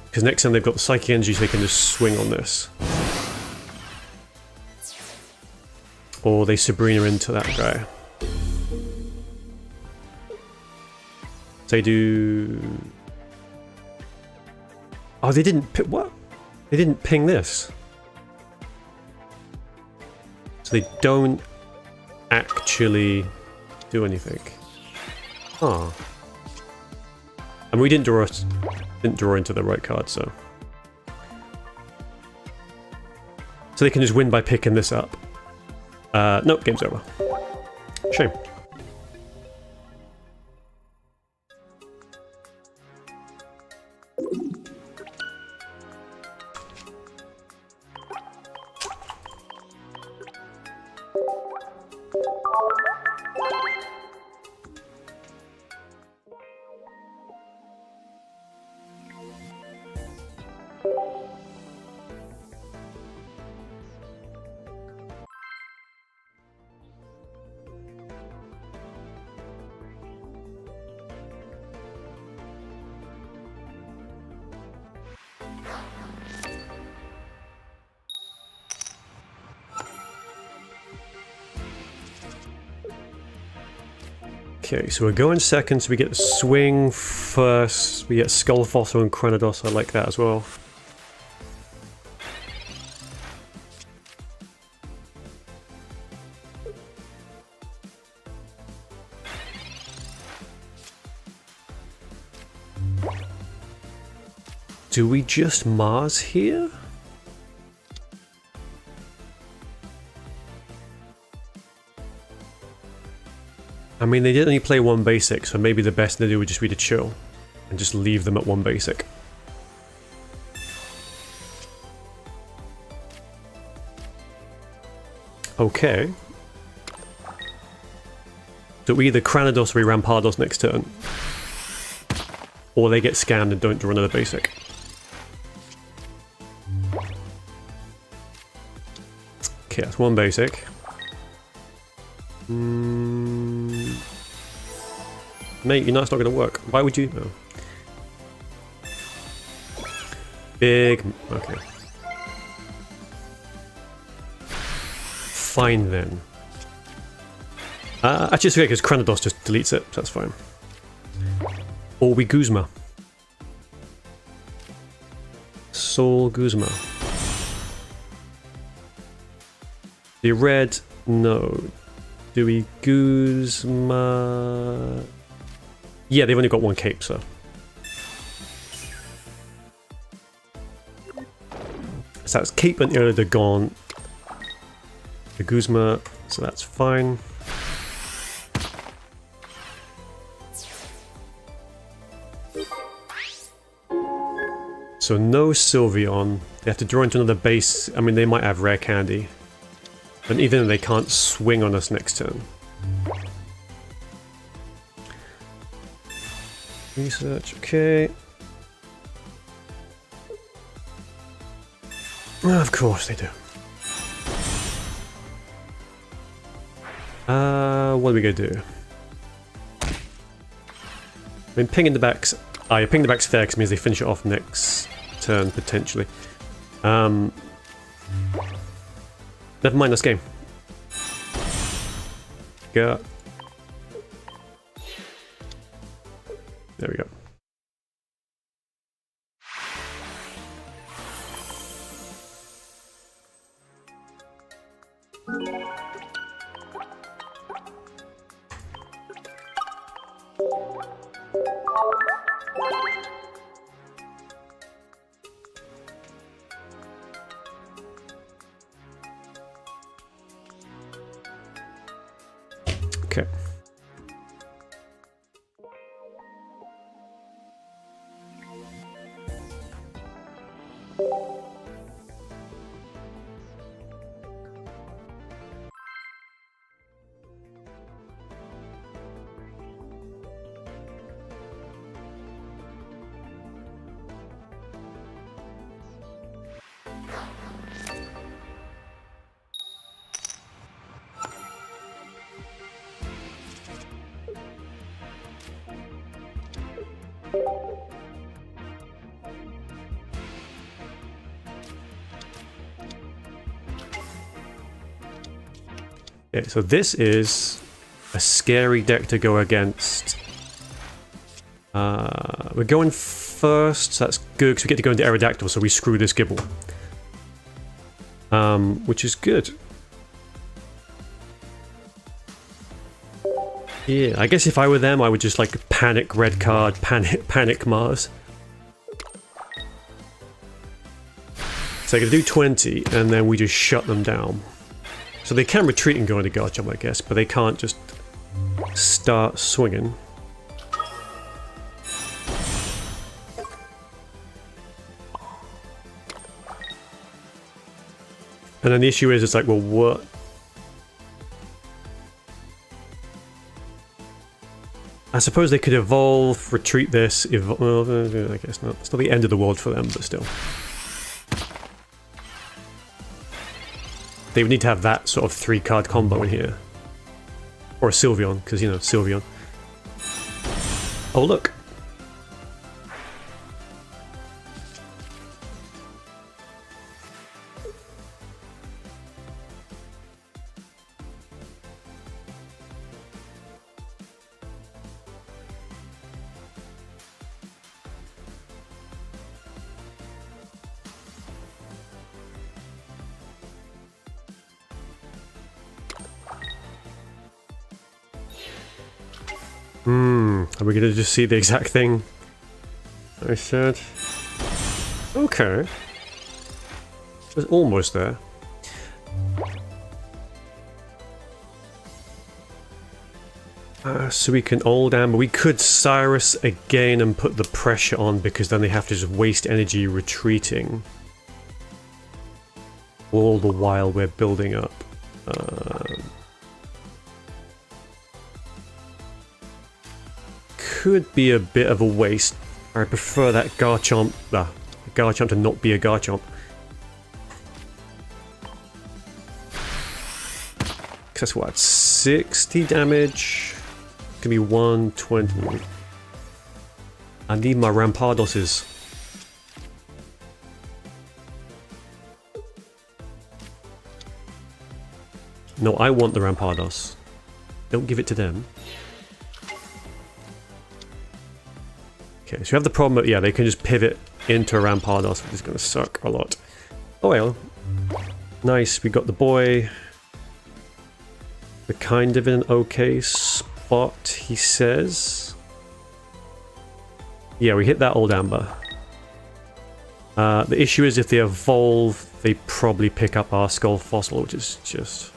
Because next time they've got the Psychic Energy, so they can just swing on this. Or they Sabrina into that guy. They do... Oh, they didn't... What? They didn't ping this. So they don't actually do anything. Oh. And we didn't draw into the right card, so they can just win by picking this up. Nope, game's over. Shame. Okay, so we're going second, so we get the swing first. We get Skull Fossil and Cranidos, I like that as well. Do we just Mars here? I mean, they did only play 1 basic, so maybe the best thing to do would just be to chill and just leave them at 1 basic. Okay. So we either Cranidos or we Rampardos next turn. Or they get scammed and don't draw another basic. Okay, that's 1 basic. Mate, you know it's not going to work. Why would you? Oh. Big... Okay. Fine then. Actually it's okay because Cranidos just deletes it, so that's fine. Or we Guzma. Soul Guzma. The red... No. Do we Guzma... Yeah, they've only got 1 cape, so... So that's cape and they're gone. The Guzma, so that's fine. So no Sylveon. They have to draw into another base. I mean, they might have rare candy. But even they can't swing on us next turn. Research, okay. Of course they do. What are we gonna do? I mean, pinging the backs. Yeah, pinging the back's fair because it means they finish it off next turn potentially. Never mind this game. forgot. There we go. Okay. Okay, so this is a scary deck to go against. We're going first, so that's good because we get to go into Aerodactyl, so we screw this Gibble. Which is good. Yeah, I guess if I were them, I would just like panic red card, panic Mars. So they can do 20, and then we just shut them down. So they can retreat and go into Garchomp, I guess, but they can't just start swinging. And then the issue is, it's like, well, what? I suppose they could evolve, retreat this, well, I guess not. It's not the end of the world for them, but still. They would need to have that sort of 3-card combo in here. Or a Sylveon, because, you know, Sylveon. Oh, look! Are we gonna just see the exact thing I said? Okay. It's almost there. So we can Old Amber. We could Cyrus again and put the pressure on, because then they have to just waste energy retreating. All the while we're building up. Could be a bit of a waste. I prefer that Garchomp, Garchomp to not be a Garchomp. Because that's what, 60 damage? Could be 120. I need my Rampardoses. No, I want the Rampardos. Don't give it to them. Okay, so you have the problem that, yeah, they can just pivot into Rampardos, which is going to suck a lot. Oh well. Nice, we got the boy. We're kind of in an okay spot, he says. Yeah, we hit that Old Amber. The issue is if they evolve, they probably pick up our Skull Fossil, which is just...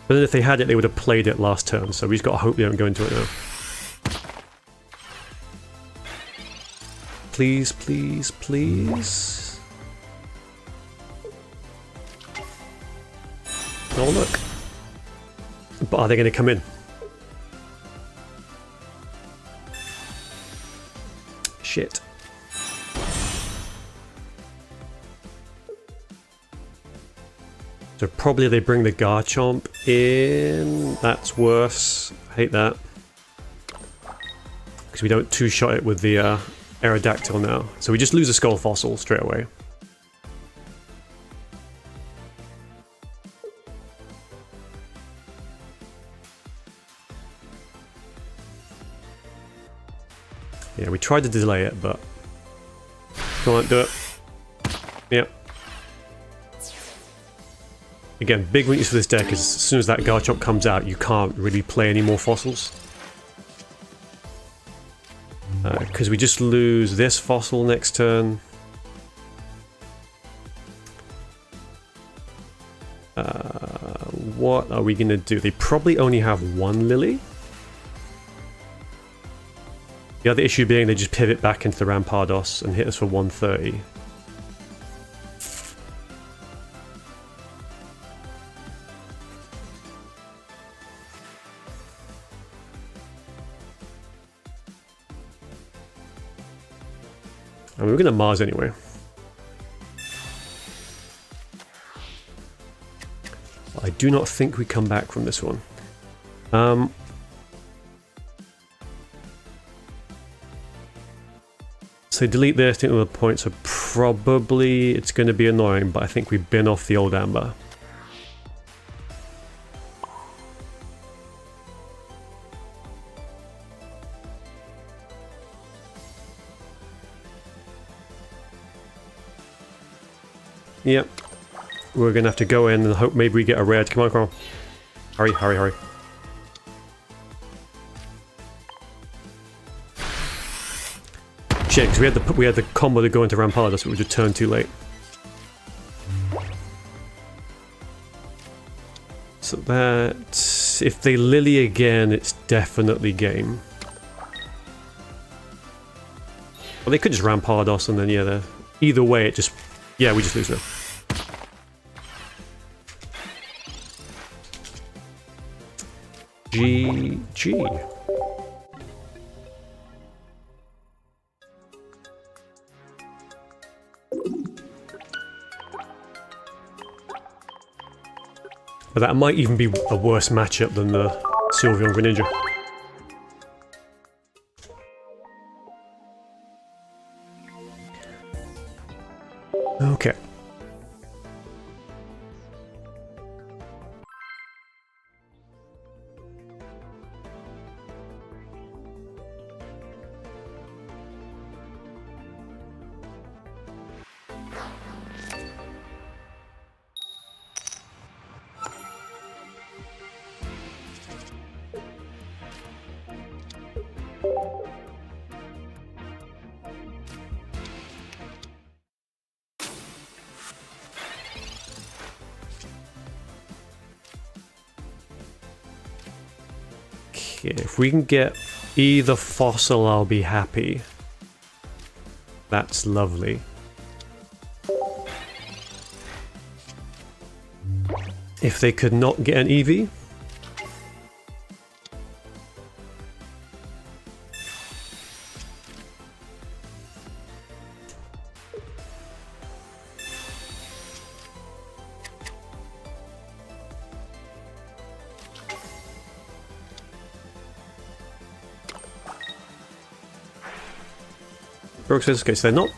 But then if they had it, they would have played it last turn, so we just got to hope they don't go into it now. Please, please, please. Oh, look. But are they going to come in? Shit. So probably they bring the Garchomp in. That's worse. I hate that. Because we don't two-shot it with the Aerodactyl now. So we just lose a Skull Fossil straight away. Yeah, we tried to delay it, but can't do it. Yep. Again, big weakness for this deck is as soon as that Garchomp comes out, you can't really play any more fossils. Because we just lose this fossil next turn. What are we going to do? They probably only have one Lily. The other issue being they just pivot back into the Rampardos and hit us for 130. I mean, we're going to Mars anyway. I do not think we come back from this one. So delete this, take all the points, so probably it's going to be annoying, but I think we bin off the old Amber. Yep. We're going to have to go in and hope maybe we get a red. Come on, Carl. Hurry, hurry, hurry. Shit, because we had the combo to go into Rampardos, but we just turned too late. So that... if they Lily again, it's definitely game. Well, they could just Rampardos and then, yeah, either way, it just... yeah, we just lose now. GG. But that might even be a worse matchup than the Sylveon Greninja. Okay. If we can get either fossil, I'll be happy. That's lovely. If they could not get an Eevee. Brooke says, okay, so they're not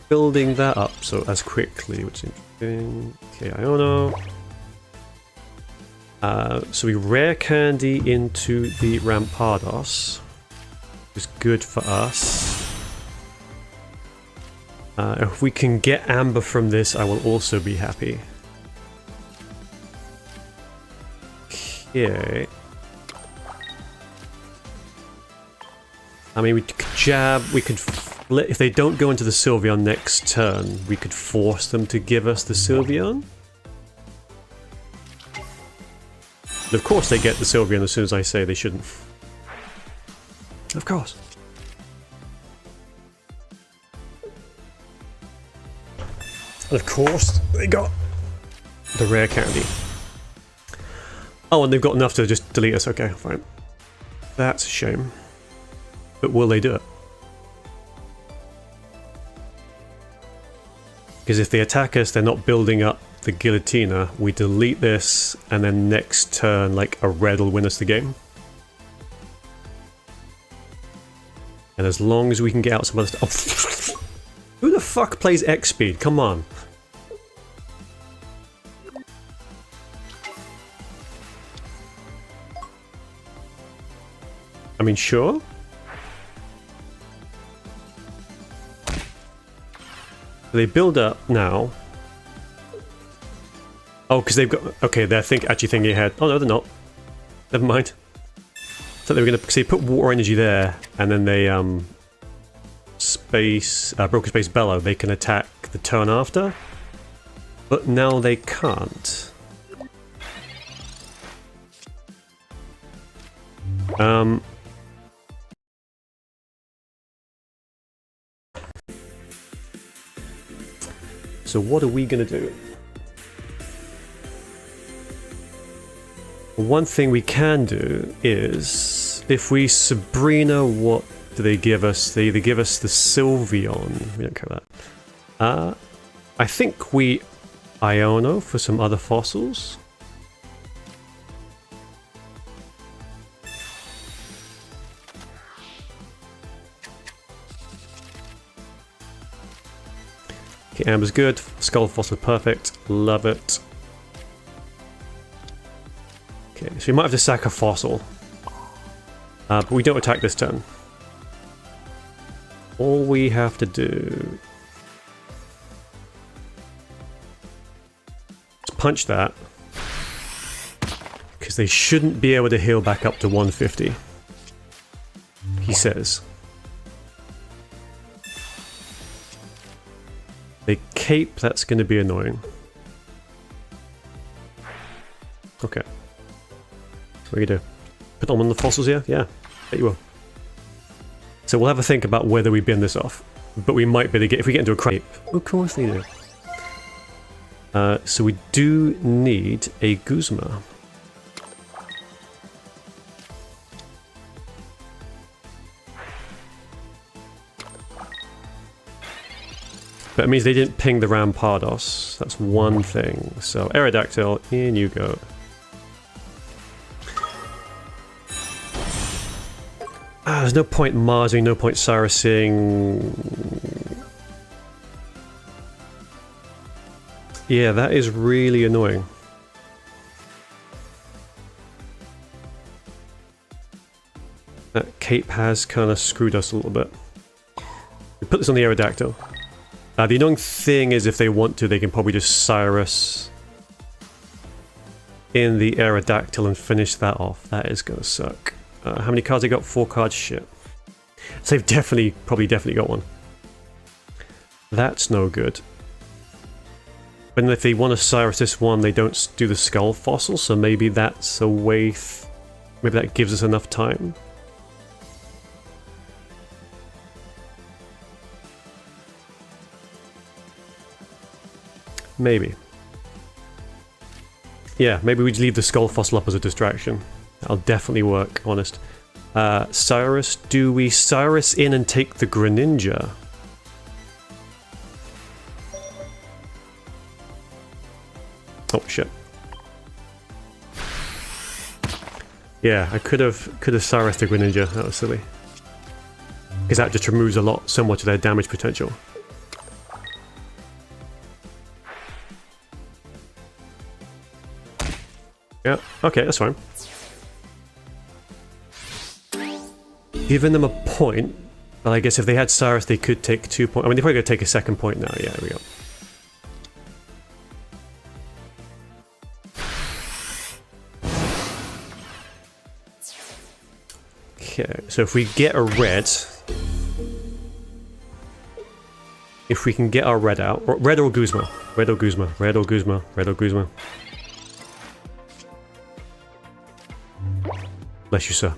building that up so as quickly, which is interesting. Okay, Iono. So we rare candy into the Rampardos, which is good for us. If we can get Amber from this, I will also be happy. Okay. I mean, we could jab, we could... if they don't go into the Sylveon next turn, we could force them to give us the Sylveon. And of course they get the Sylveon as soon as I say they shouldn't. Of course. And of course they got the rare candy. Oh, and they've got enough to just delete us. Okay, fine. That's a shame. But will they do it? Because if they attack us, they're not building up the Giratina. We delete this, and then next turn, like, a red will win us the game. And as long as we can get out some other stuff... Oh, who the fuck plays X-Speed? Come on. I mean, sure. They build up now. Oh, because they've got... Okay, they're actually thinking ahead. Oh, no, they're not. Never mind. So they were going to... So they put water energy there, and then they... Broken Space Bellow, they can attack the turn after. But now they can't. So what are we going to do? One thing we can do is, if we Sabrina, what do they give us? They either give us the Sylveon. We don't care about that. I think we Iono for some other fossils. Okay, Amber's good. Skull Fossil, perfect. Love it. Okay, so we might have to sack a fossil. But we don't attack this turn. All we have to do is punch that. Because they shouldn't be able to heal back up to 150. He says. They cape, that's going to be annoying. Okay. What do you do? Put on one of the fossils here? Yeah, bet you will. So we'll have a think about whether we bin this off. But we might be able to get, if we get into a creep. Of course they do. So we do need a Guzma. But it means they didn't ping the Rampardos. That's one thing. So Aerodactyl, in you go. There's no point Marsing, no point Cyrusing. Yeah, that is really annoying. That cape has kind of screwed us a little bit. We put this on the Aerodactyl. The annoying thing is if they want to, they can probably just Cyrus in the Aerodactyl and finish that off. That is going to suck. How many cards they got? 4 cards? Shit. So they've probably definitely got one. That's no good. But if they want to Cyrus this one, they don't do the Skull Fossil, so maybe that's a way... maybe that gives us enough time. Maybe. Yeah, maybe we just leave the Skull Fossil up as a distraction. That'll definitely work, honest. Cyrus, do we Cyrus in and take the Greninja? Oh shit. Yeah, I could have Cyrus the Greninja. That was silly. Because that just removes so much of their damage potential. Yeah, okay, that's fine. Giving them a point, but I guess if they had Cyrus, they could take 2 points. I mean, they're probably going to take a second point now. Yeah, there we go. Okay, so if we get a red... If we can get our red out... Red or Guzma. Red or Guzma. Red or Guzma. Red or Guzma. Bless you, sir.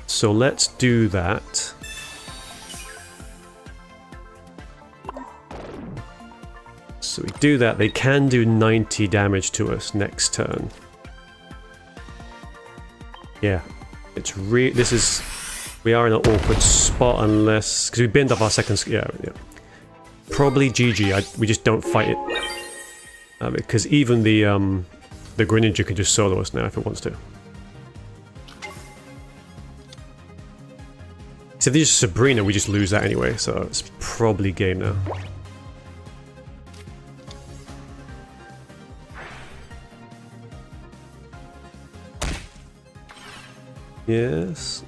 So let's do that. So we do that, they can do 90 damage to us next turn. Yeah, it's this is... We are in an awkward spot unless... Because we binned up our second... Yeah. Probably GG, we just don't fight it. Because even the Greninja can just solo us now if it wants to. So if they just Sabrina, we just lose that anyway, so it's probably game now. Yes.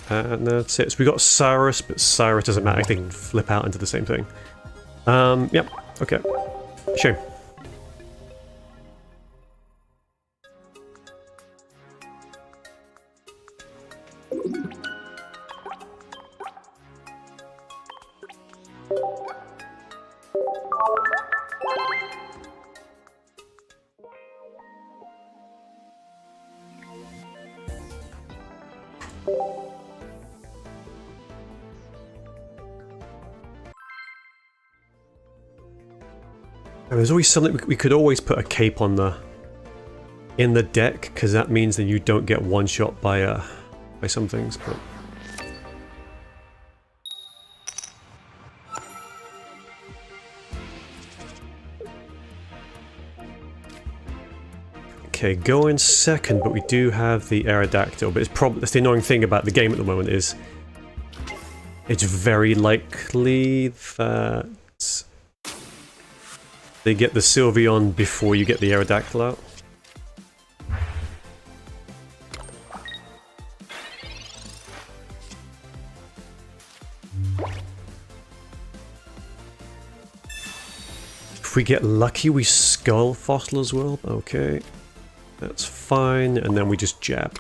And that's it. So we got Cyrus, but Cyrus doesn't matter. They can flip out into the same thing. Yep. Okay. Shame. There's always something we could always put a cape on in the deck, because that means that you don't get one shot by some things. But okay, go in second, but we do have the Aerodactyl. But that's the annoying thing about the game at the moment is it's very likely that they get the Sylveon before you get the Aerodactyl out. If we get lucky, we Skull Fossil as well. Okay, that's fine. And then we just jab.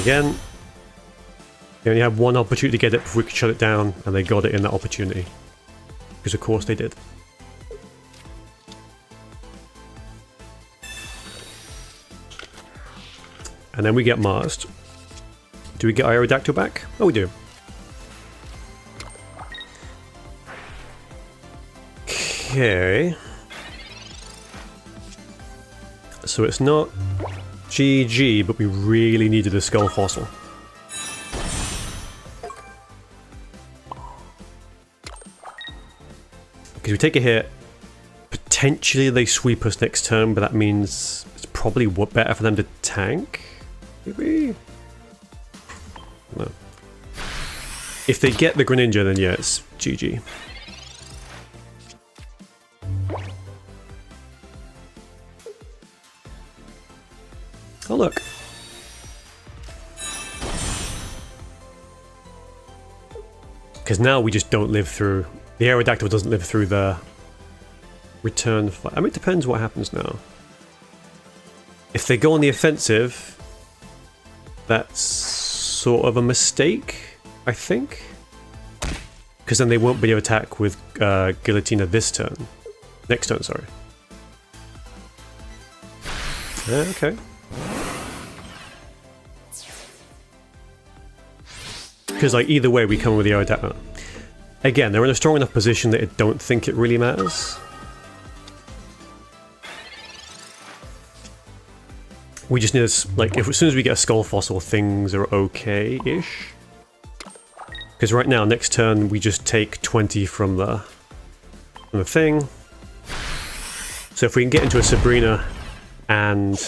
Again, they only had one opportunity to get it before we could shut it down, and they got it in that opportunity. Because of course they did. And then we get Marsed. Do we get Aerodactyl back? Oh, we do. Okay. So it's not GG, but we really needed a Skull Fossil. Because we take a hit, potentially they sweep us next turn, but that means it's probably better for them to tank? Maybe? No. If they get the Greninja, then yeah, it's GG. Oh look. Because now we just don't live through... The Aerodactyl doesn't live through the return fight. I mean, it depends what happens now. If they go on the offensive, that's sort of a mistake, I think. Because then they won't be able to attack with Giratina this turn. Next turn, sorry. Okay. Because like either way we come with the Aerodactyl. Again, they're in a strong enough position that I don't think it really matters. We just need to, like, as soon as we get a Skull Fossil, things are okay-ish. Because right now, next turn, we just take 20 from the thing. So if we can get into a Sabrina and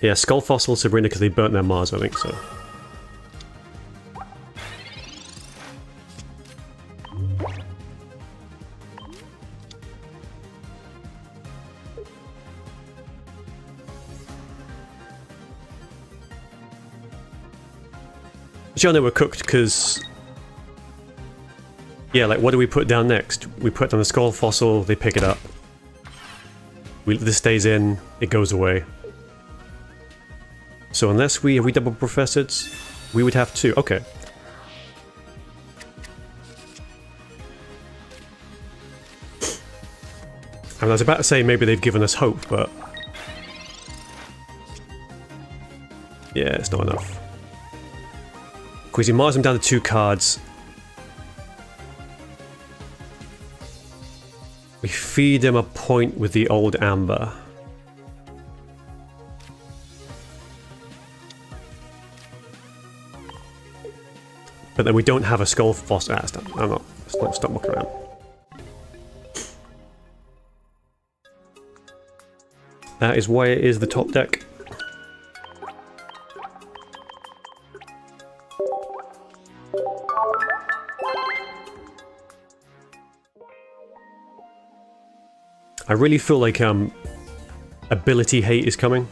yeah, Skull Fossil, Sabrina, because they burnt their Mars, I think so. But yeah, I know we're cooked because... Yeah, like, what do we put down next? We put down the Skull Fossil, they pick it up. This stays in, it goes away. So unless we double professored, we would have to. Okay. I was about to say maybe they've given us hope, but yeah, it's not enough. Because he mars them down to 2 cards. We feed him a point with the old Amber. But then we don't have a Skull Fossil. I'm not. Stop mucking around. That is why it is the top deck. I really feel like ability hate is coming.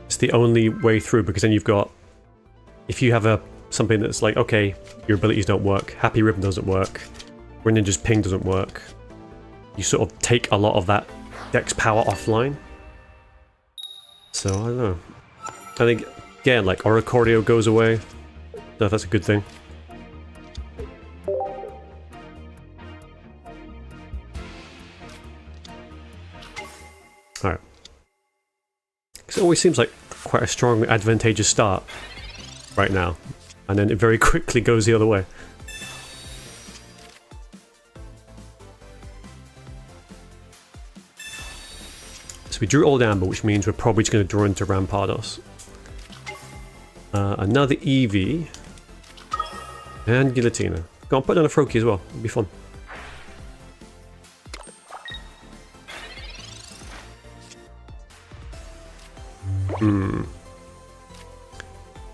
It's the only way through, because then you've got, if you have something that's like, okay, your abilities don't work, Happy Ribbon doesn't work, Greninja's Ping doesn't work, you sort of take a lot of that dex power offline. So I don't know. I think again, like Oricorio goes away. I don't know if that's a good thing. Alright. Because it always seems like quite a strong, advantageous start right now. And then it very quickly goes the other way. So we drew Old Amber, which means we're probably just going to draw into Rampardos. Another Eevee. And Giratina. Go on, put down a Froakie as well. It'll be fun.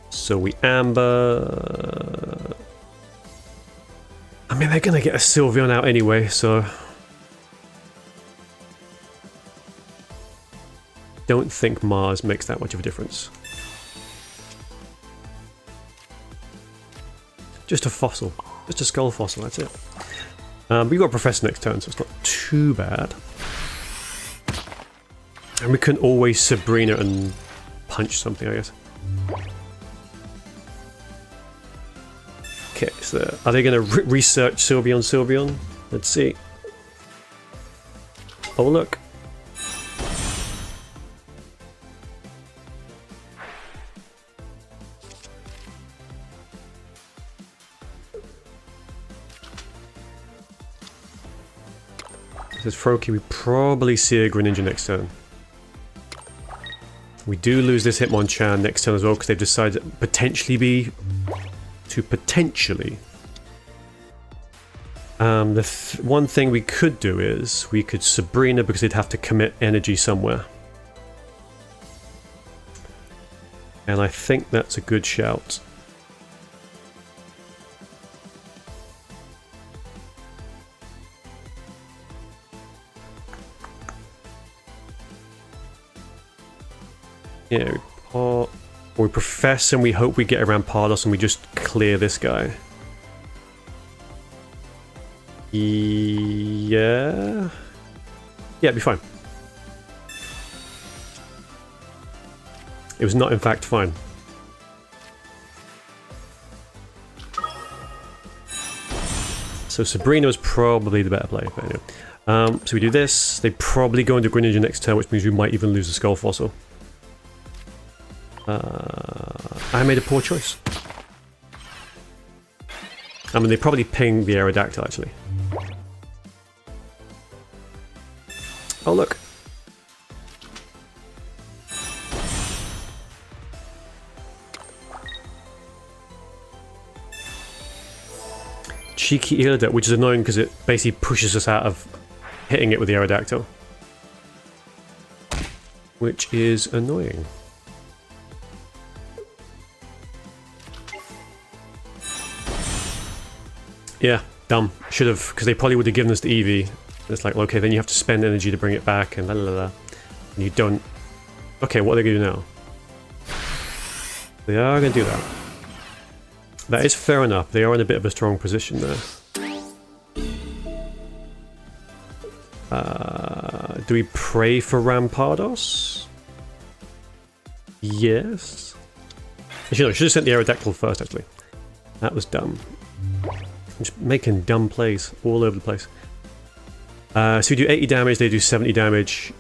So we Amber... I mean, they're gonna get a Sylveon out anyway, so... Don't think Mars makes that much of a difference. Just a fossil. Just a skull fossil, that's it. We got Professor next turn, so it's not too bad. And we can always Sabrina and punch something, I guess. Okay, so are they going to research Sylveon? Let's see. Oh, look. This is Froakie. We probably see a Greninja next turn. We do lose this Hitmonchan next turn as well, because they've decided to potentially the one thing we could do is we could Sabrina, because they'd have to commit energy somewhere. And I think that's a good shout. Yeah, or we Profess and we hope we get around Rampardos and we just clear this guy. Yeah. Yeah, it'd be fine. It was not, in fact, fine. So Sabrina was probably the better play, but anyway. So we do this. They probably go into Greninja next turn, which means we might even lose the Skull Fossil. I made a poor choice. I mean, they probably ping the Aerodactyl, actually. Oh, look. Cheeky Aerodactyl, which is annoying because it basically pushes us out of hitting it with the Aerodactyl. Which is annoying. Yeah, dumb. Should have, because they probably would have given us the Eevee. It's like, okay, then you have to spend energy to bring it back, and la la la. And you don't. Okay, what are they going to do now? They are going to do that. That is fair enough. They are in a bit of a strong position there. Do we pray for Rampardos? Yes. Actually, no, I should have sent the Aerodactyl first, actually. That was dumb. I'm just making dumb plays all over the place. So we do 80 damage, they do 70 damage.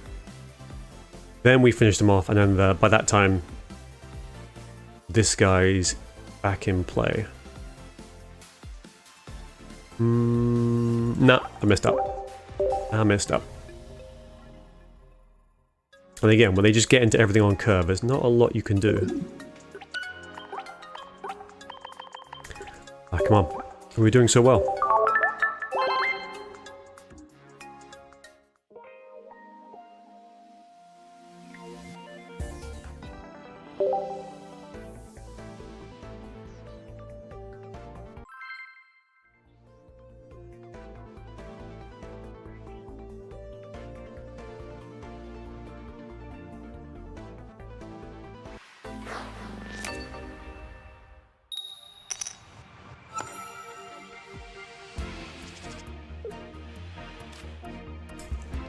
Then we finish them off, and then by that time, this guy's back in play. Nah, I messed up. I messed up. And again, when they just get into everything on curve, there's not a lot you can do. Ah, come on. We're doing so well.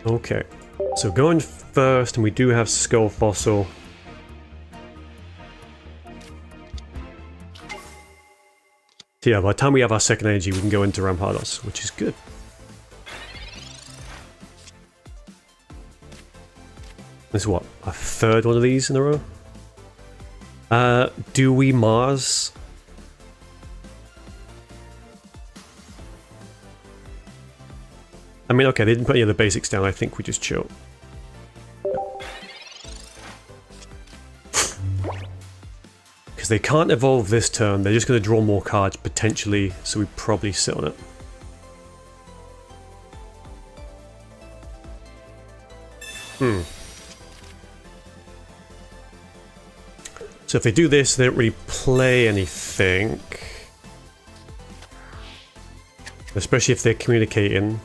Okay, so going first, and we do have Skull Fossil. So yeah, by the time we have our second energy, we can go into Rampardos, which is good. This is what, a third one of these in a row? Do we Mars? I mean, okay, they didn't put any of the basics down. I think we just chill. Because they can't evolve this turn. They're just going to draw more cards, potentially, so we probably sit on it. So if they do this, they don't really play anything. Especially if they're communicating.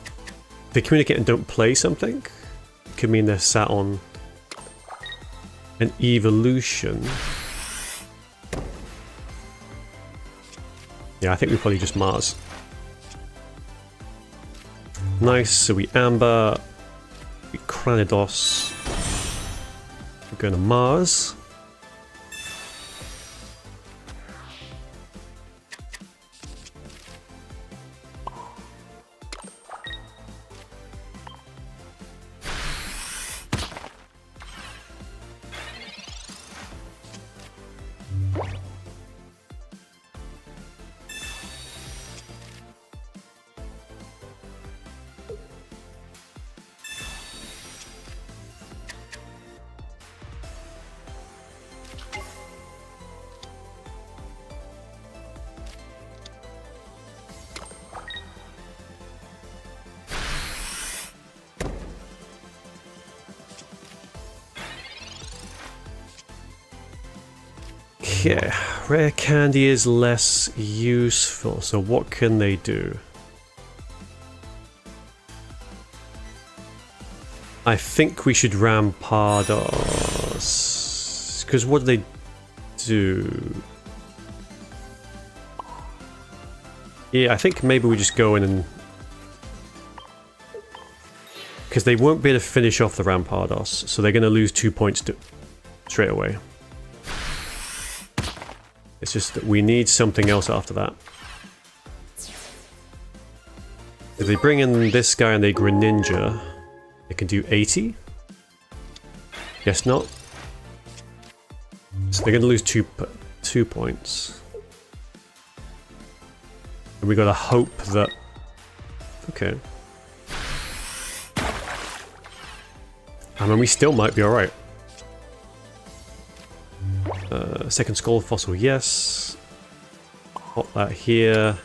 If they communicate and don't play something, it could mean they're sat on an evolution. Yeah, I think we probably just Mars. Nice, so we Amber, we Cranidos, we're going to Mars. Okay, rare candy is less useful, so what can they do? I think we should Rampardos, because what do they do? Yeah, I think maybe we just go in and... because they won't be able to finish off the Rampardos, so they're going to lose 2 points straight away. It's just that we need something else after that. If they bring in this guy and they Greninja, they can do 80? Guess not. So they're going to lose 2 points. And we got to hope that... okay. I mean, we still might be alright. Second Skull Fossil, yes. Pop that here.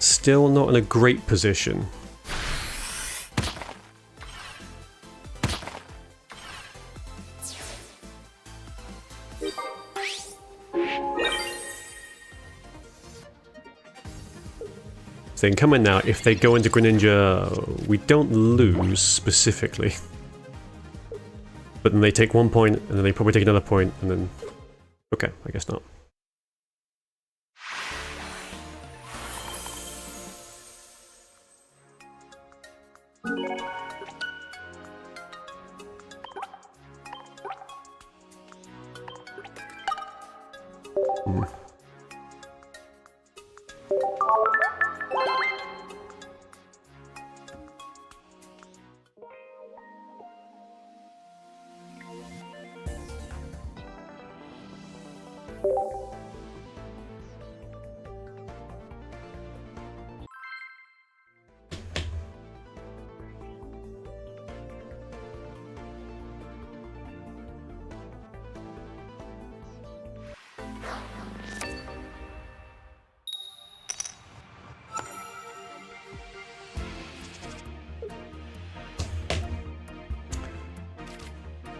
Still not in a great position. So they can come in now. If they go into Greninja, we don't lose specifically. But then they take 1 point, and then they probably take another point, and then... okay, I guess not.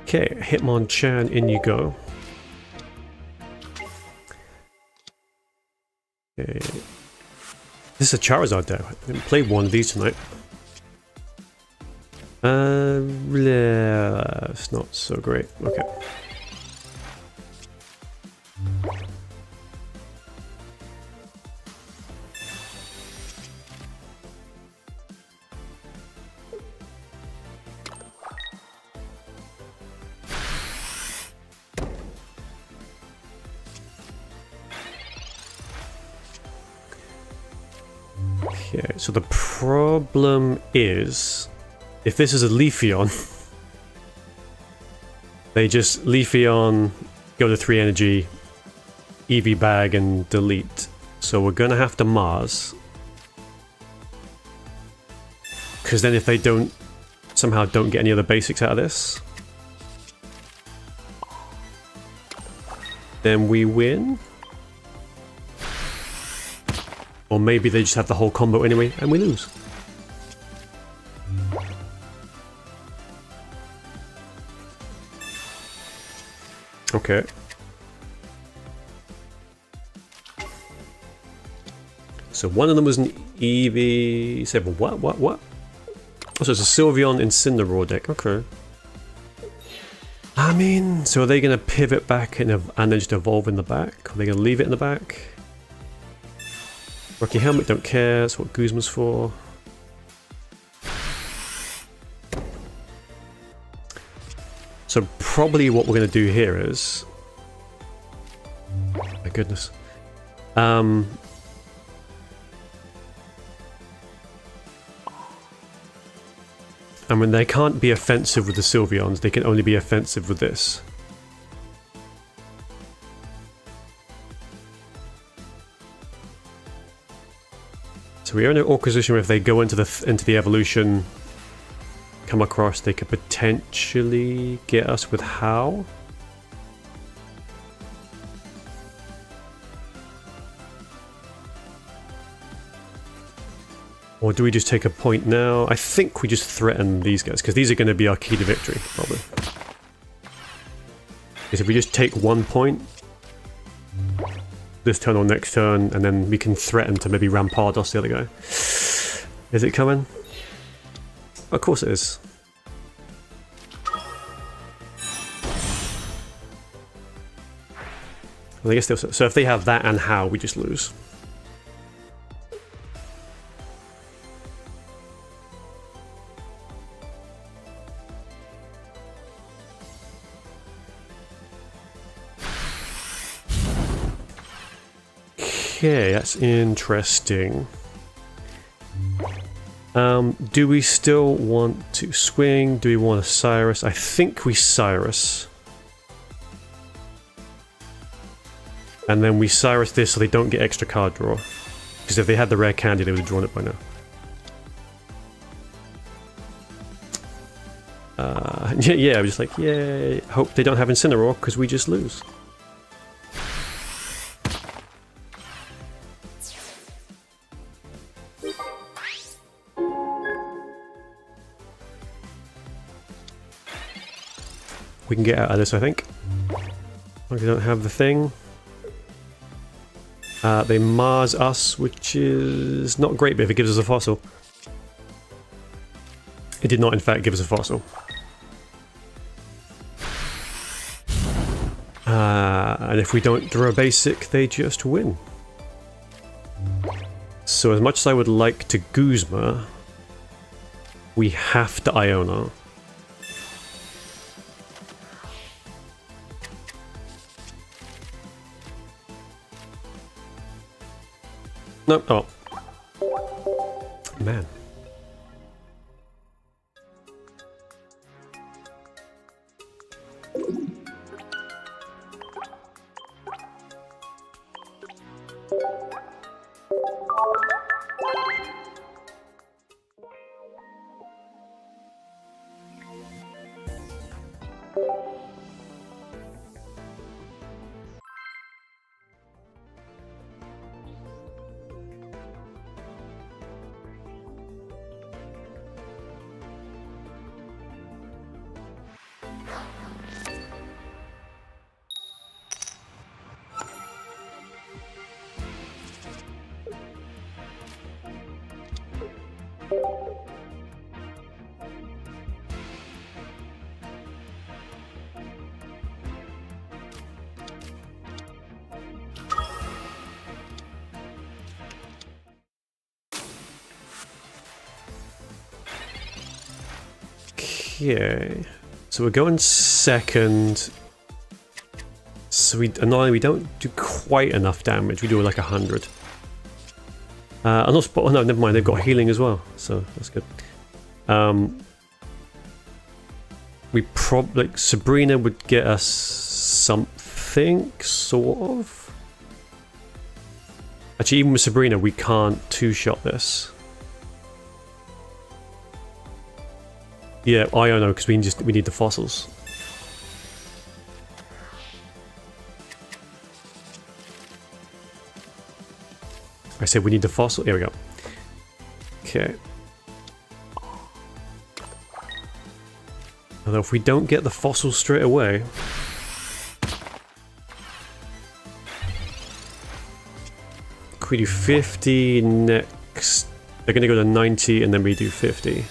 Okay, Hitmonchan, in you go. Okay. This is a Charizard deck. I didn't play one of these tonight. It's not so great. Okay. Okay, so the problem is, if this is a Leafeon, they just Leafeon, go to 3 energy, EV bag and delete. So we're gonna have to Mars. Because then if they somehow don't get any other basics out of this, then we win. Or maybe they just have the whole combo anyway and we lose. Okay. So one of them was an EV... Say, what? Oh, so it's a Sylveon Incineroar deck. Okay. I mean, so are they going to pivot back and then just evolve in the back? Are they going to leave it in the back? Rocky Helmet, don't care. That's what Guzma's for. So probably what we're going to do here is... My goodness. And when they can't be offensive with the Sylveons, they can only be offensive with this. So we are in an awkward position where if they go into the evolution, come across, they could potentially get us with how. Or do we just take a point now? I think we just threaten these guys, because these are going to be our key to victory, probably. Because if we just take 1 point, this turn or next turn, and then we can threaten to maybe Rampardos the other guy. Is it coming? Of course it is. Well, I guess so if they have that and how, we just lose. Okay, that's interesting. Do we still want to swing? Do we want a Cyrus? I think we Cyrus. And then we Cyrus this so they don't get extra card draw. Because if they had the rare candy, they would have drawn it by now. Yeah, I'm just like, yay. Hope they don't have Incineroar, because we just lose. We can get out of this, I think. We don't have the thing. They Mars us, which is not great, but if it gives us a fossil. It did not, in fact, give us a fossil. And if we don't draw a basic, they just win. So as much as I would like to Guzma, we have to Iona. No, oh. Man. Okay, so we're going second. So annoyingly we don't do quite enough damage. We do like 100. And also, oh no, never mind. They've got healing as well, so that's good. We probably Sabrina would get us something, sort of. Actually, even with Sabrina, we can't two-shot this. Yeah, I don't know because we need the fossils. I said we need the fossil. Here we go. Okay. Although if we don't get the fossil straight away, could we do 50 next? They're gonna go to 90 and then we do 50.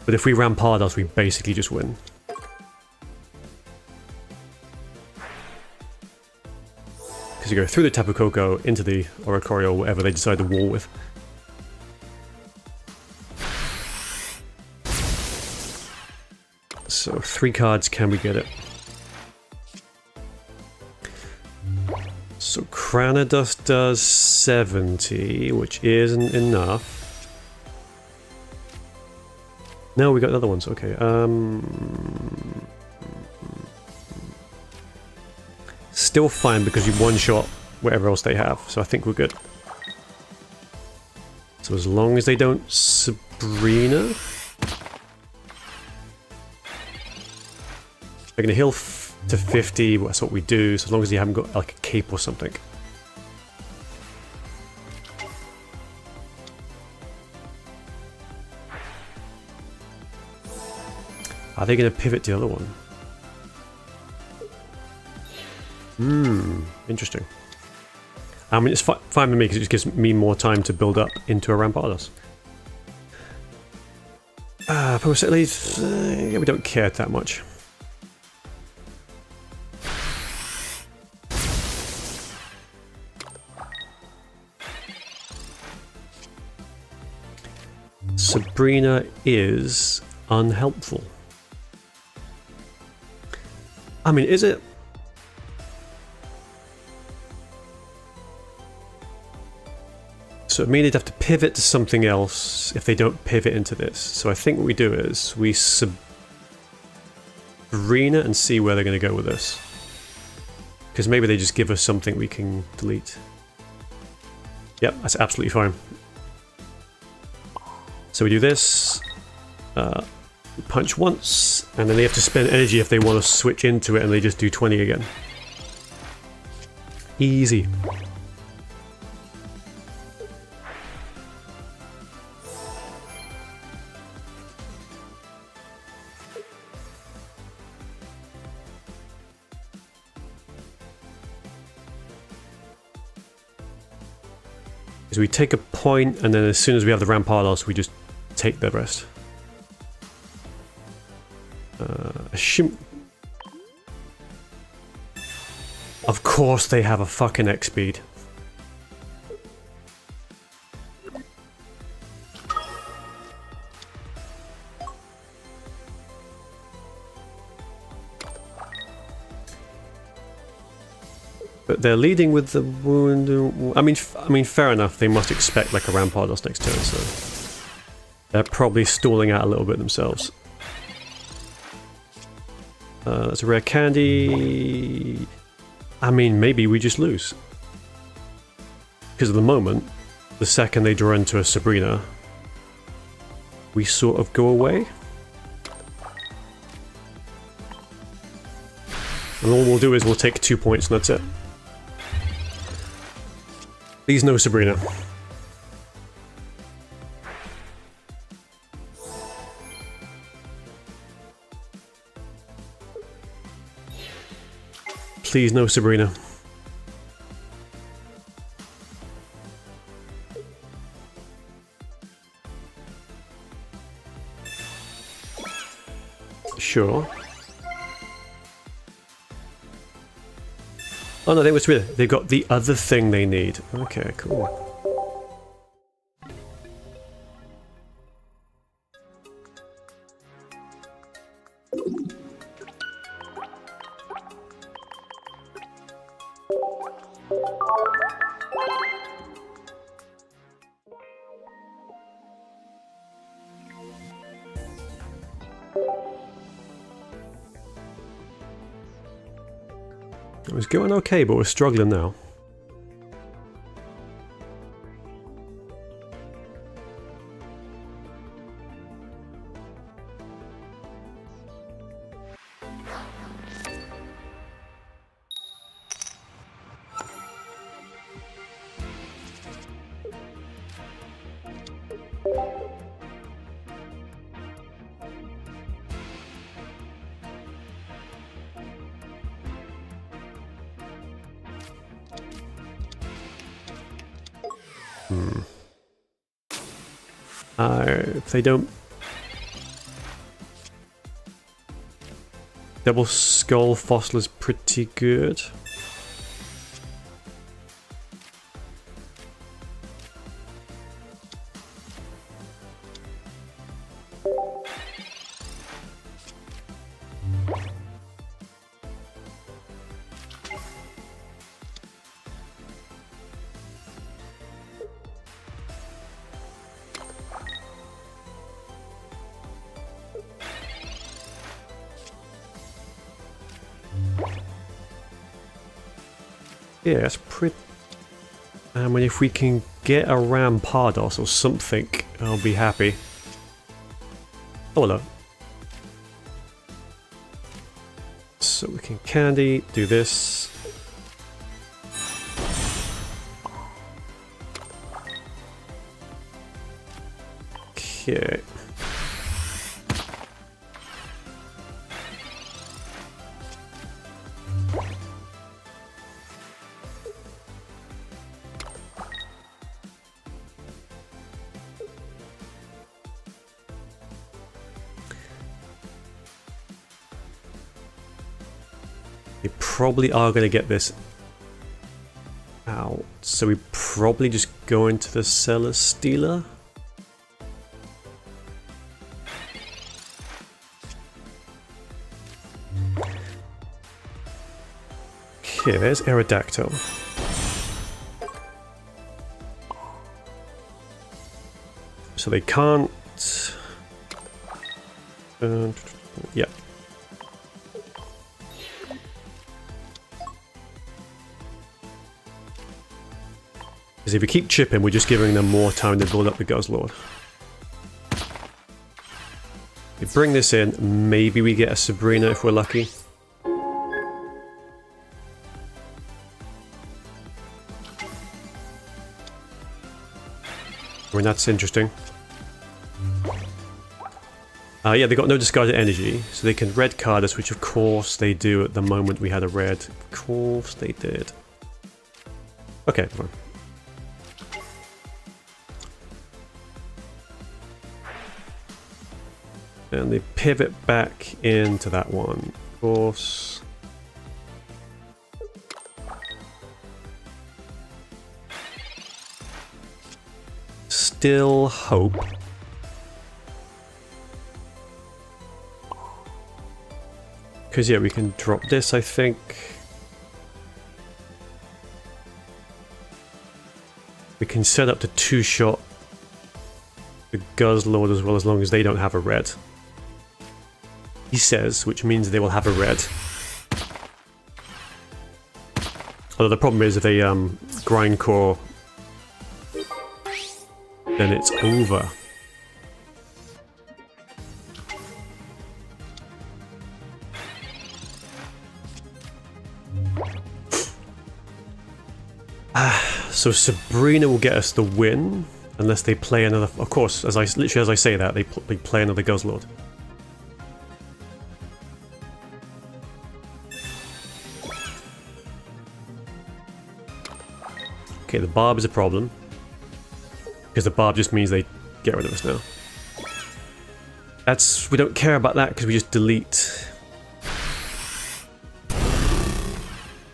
But if we Rampardos, we basically just win. Because you go through the Tapu Koko into the Oricorio, whatever they decide to war with. So 3 cards, can we get it? So Cranadus does 70, which isn't enough. No, we got other ones. Okay. Still fine because you one-shot whatever else they have, so I think we're good. So as long as they don't Sabrina, they're gonna heal to 50. That's what we do. So as long as you haven't got like a cape or something. Are they going to pivot to the other one? Interesting. I mean, it's fine with me because it just gives me more time to build up into a Rampardos. Post at least, yeah, we don't care that much. Sabrina is unhelpful. I mean, is it? So it means they'd have to pivot to something else if they don't pivot into this. So I think what we do is we Sabrina and see where they're going to go with this. Because maybe they just give us something we can delete. Yep, that's absolutely fine. So we do this. Punch once, and then they have to spend energy if they want to switch into it, and they just do 20 again. Easy. So we take a point, and then as soon as we have the Rampardos, we just take the rest. Of course they have a fucking X speed. But they're leading with the wound. I mean, fair enough. They must expect like a Rampardos next turn, so they're probably stalling out a little bit themselves. That's a rare candy. I mean, maybe we just lose. Because at the moment, the second they draw into a Sabrina, we sort of go away. And all we'll do is we'll take 2 points and that's it. Please no Sabrina. Please no Sabrina. Sure. Oh no, they were Sabrina. They've got the other thing they need. Okay, cool. It was going okay, but we're struggling now. If they don't... Double Skull Fossil is pretty good. Yeah, it's pretty... I mean, if we can get a Rampardos or something, I'll be happy. Oh, hello. So we can candy, do this. Okay. We probably are going to get this out, so we probably just go into the Cellar Stealer. Okay, there's Aerodactyl. So they can't... yeah. Because if we keep chipping, we're just giving them more time to build up the Guzzlord. We bring this in, maybe we get a Sabrina if we're lucky. I mean, that's interesting. Yeah, they got no discarded energy, so they can red card us, which of course they do at the moment we had a red. Of course they did. Okay, fine. And they pivot back into that one, of course. Still hope. Because, yeah, we can drop this, I think. We can set up the two-shot the Guzzlord as well, as long as they don't have a red. He says, which means they will have a red. Although the problem is if they grindcore, then it's over. So Sabrina will get us the win, unless they play another... Of course, literally as I say that, they play another Guzzlord. Okay, the Barb is a problem. Because the Barb just means they get rid of us now. We don't care about that because we just delete.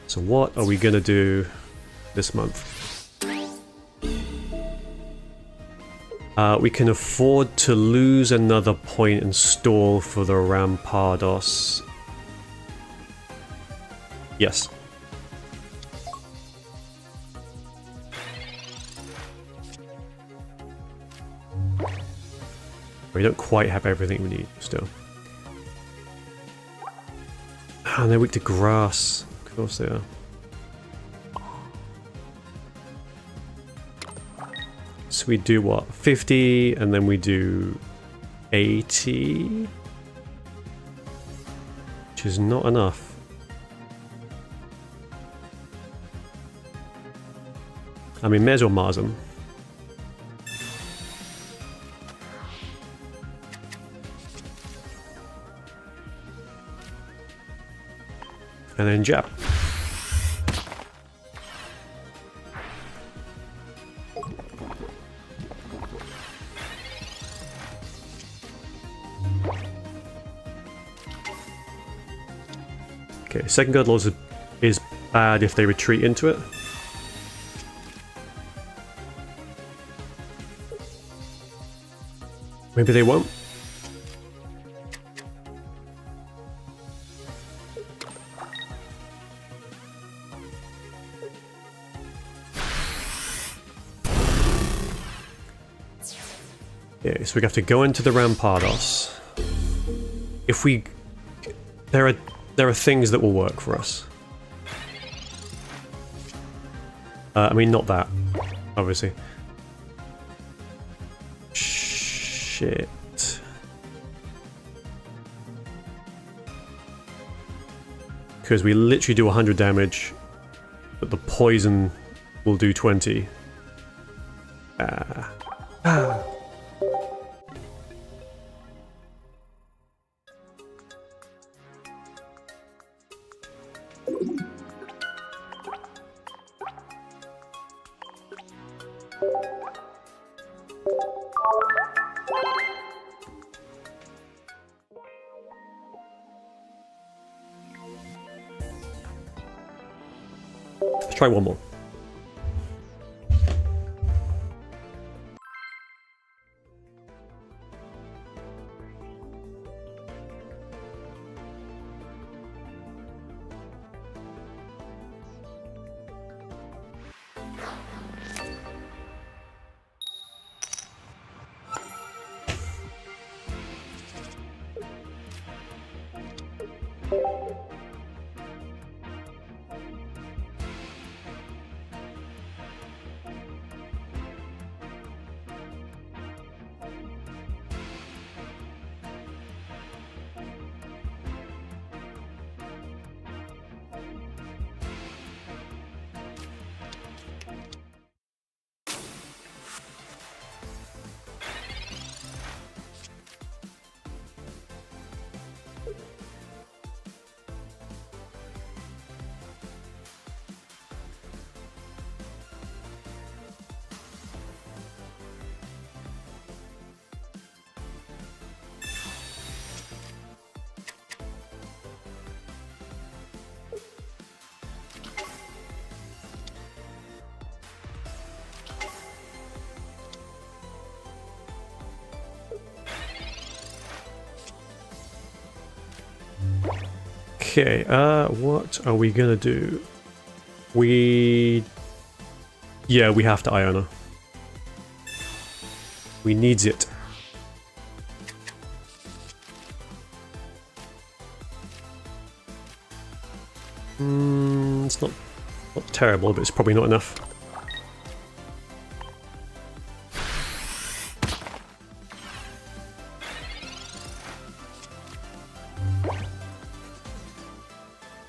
So what are we gonna do this month? We can afford to lose another point and stall for the Rampardos. Yes. We don't quite have everything we need still. And they're weak to grass. Of course they are. So we do what? 50, and then we do 80, which is not enough. I mean, may as well Mars them. And then jab. Okay, second guard laws is bad if they retreat into it. Maybe they won't. Okay, so we have to go into the Rampardos. If we... There are things that will work for us. I mean, not that, obviously. Shit. Because we literally do 100 damage, but the poison will do 20. Let's try one more. Okay, what are we gonna do? Yeah, we have to Iona. We needs it. It's not terrible, but it's probably not enough.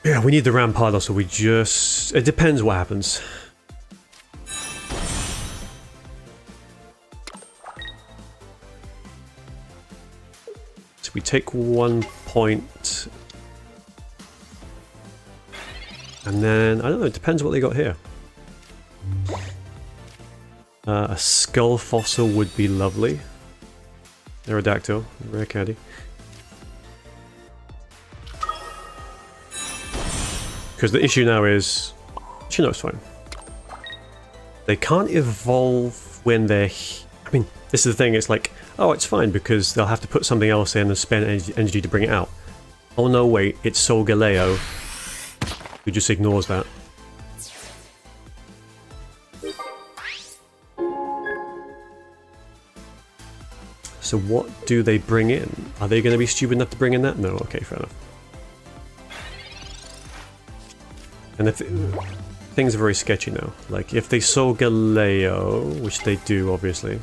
Yeah, we need the Rampardos, so we just... It depends what happens. So we take 1 point. And then, I don't know, it depends what they got here. A skull fossil would be lovely. Aerodactyl, rare candy. Because the issue now is... Actually, no, it's fine. They can't evolve when they're... I mean, this is the thing, it's like, oh, it's fine, because they'll have to put something else in and spend energy to bring it out. Oh no, wait, it's Solgaleo, who just ignores that. So So what do they bring in? Are they going to be stupid enough to bring in that? No, okay, fair enough. And if things are very sketchy now. Like if they saw Galeo, which they do obviously.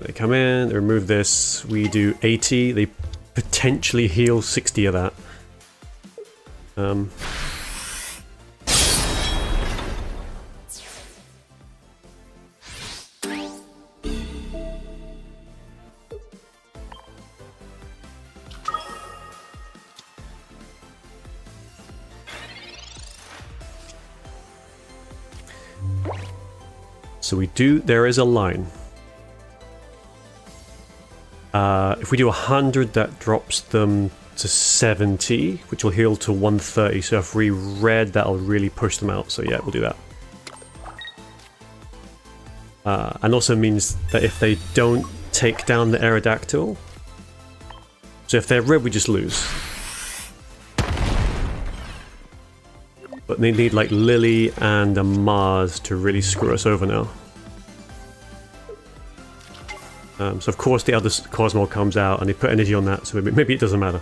They come in, they remove this, we do 80, they potentially heal 60 of that. So we do, there is a line. If we do 100, that drops them to 70, which will heal to 130. So if we red, that'll really push them out. So yeah, we'll do that. And also means that if they don't take down the Aerodactyl, so if they're red, we just lose. But they need like Lily and a Mars to really screw us over now. So of course the other Cosmo comes out and they put energy on that, so maybe it doesn't matter.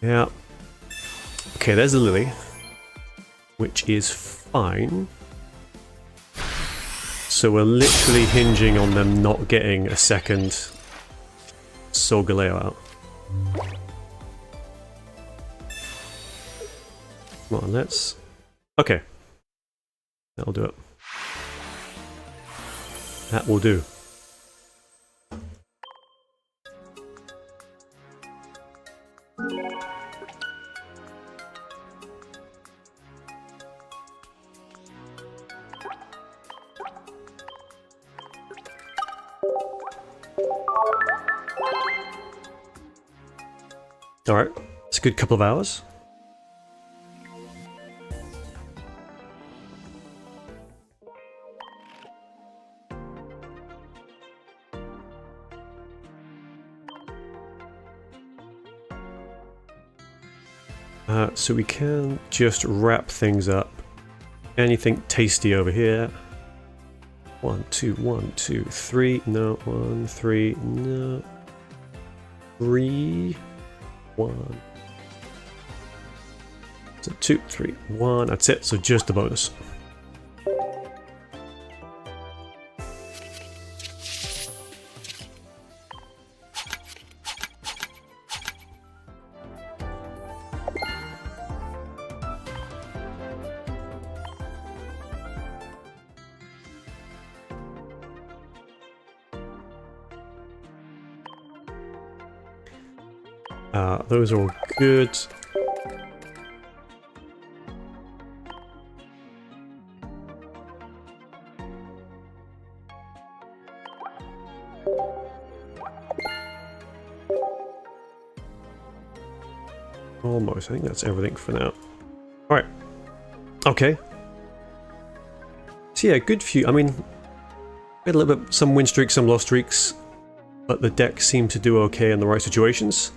Yeah. Okay, there's the Lily, which is fine. So we're literally hinging on them not getting a second Solgaleo out. Come on, let's... Okay. That'll do it. That will do. Alright, it's a good couple of hours. So we can just wrap things up. Anything tasty over here. 1, 2, 1, 2, 3. No, 1, 3, no. 3. 1. So 2, 3, 1. That's it. So just the bonus. Those are all good. Almost. I think that's everything for now. Alright. Okay. So yeah, good few. I mean, we had a little bit, some win streaks, some loss streaks, but the deck seemed to do okay in the right situations.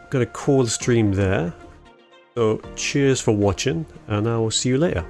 Gonna call the stream there. So cheers for watching, and I will see you later.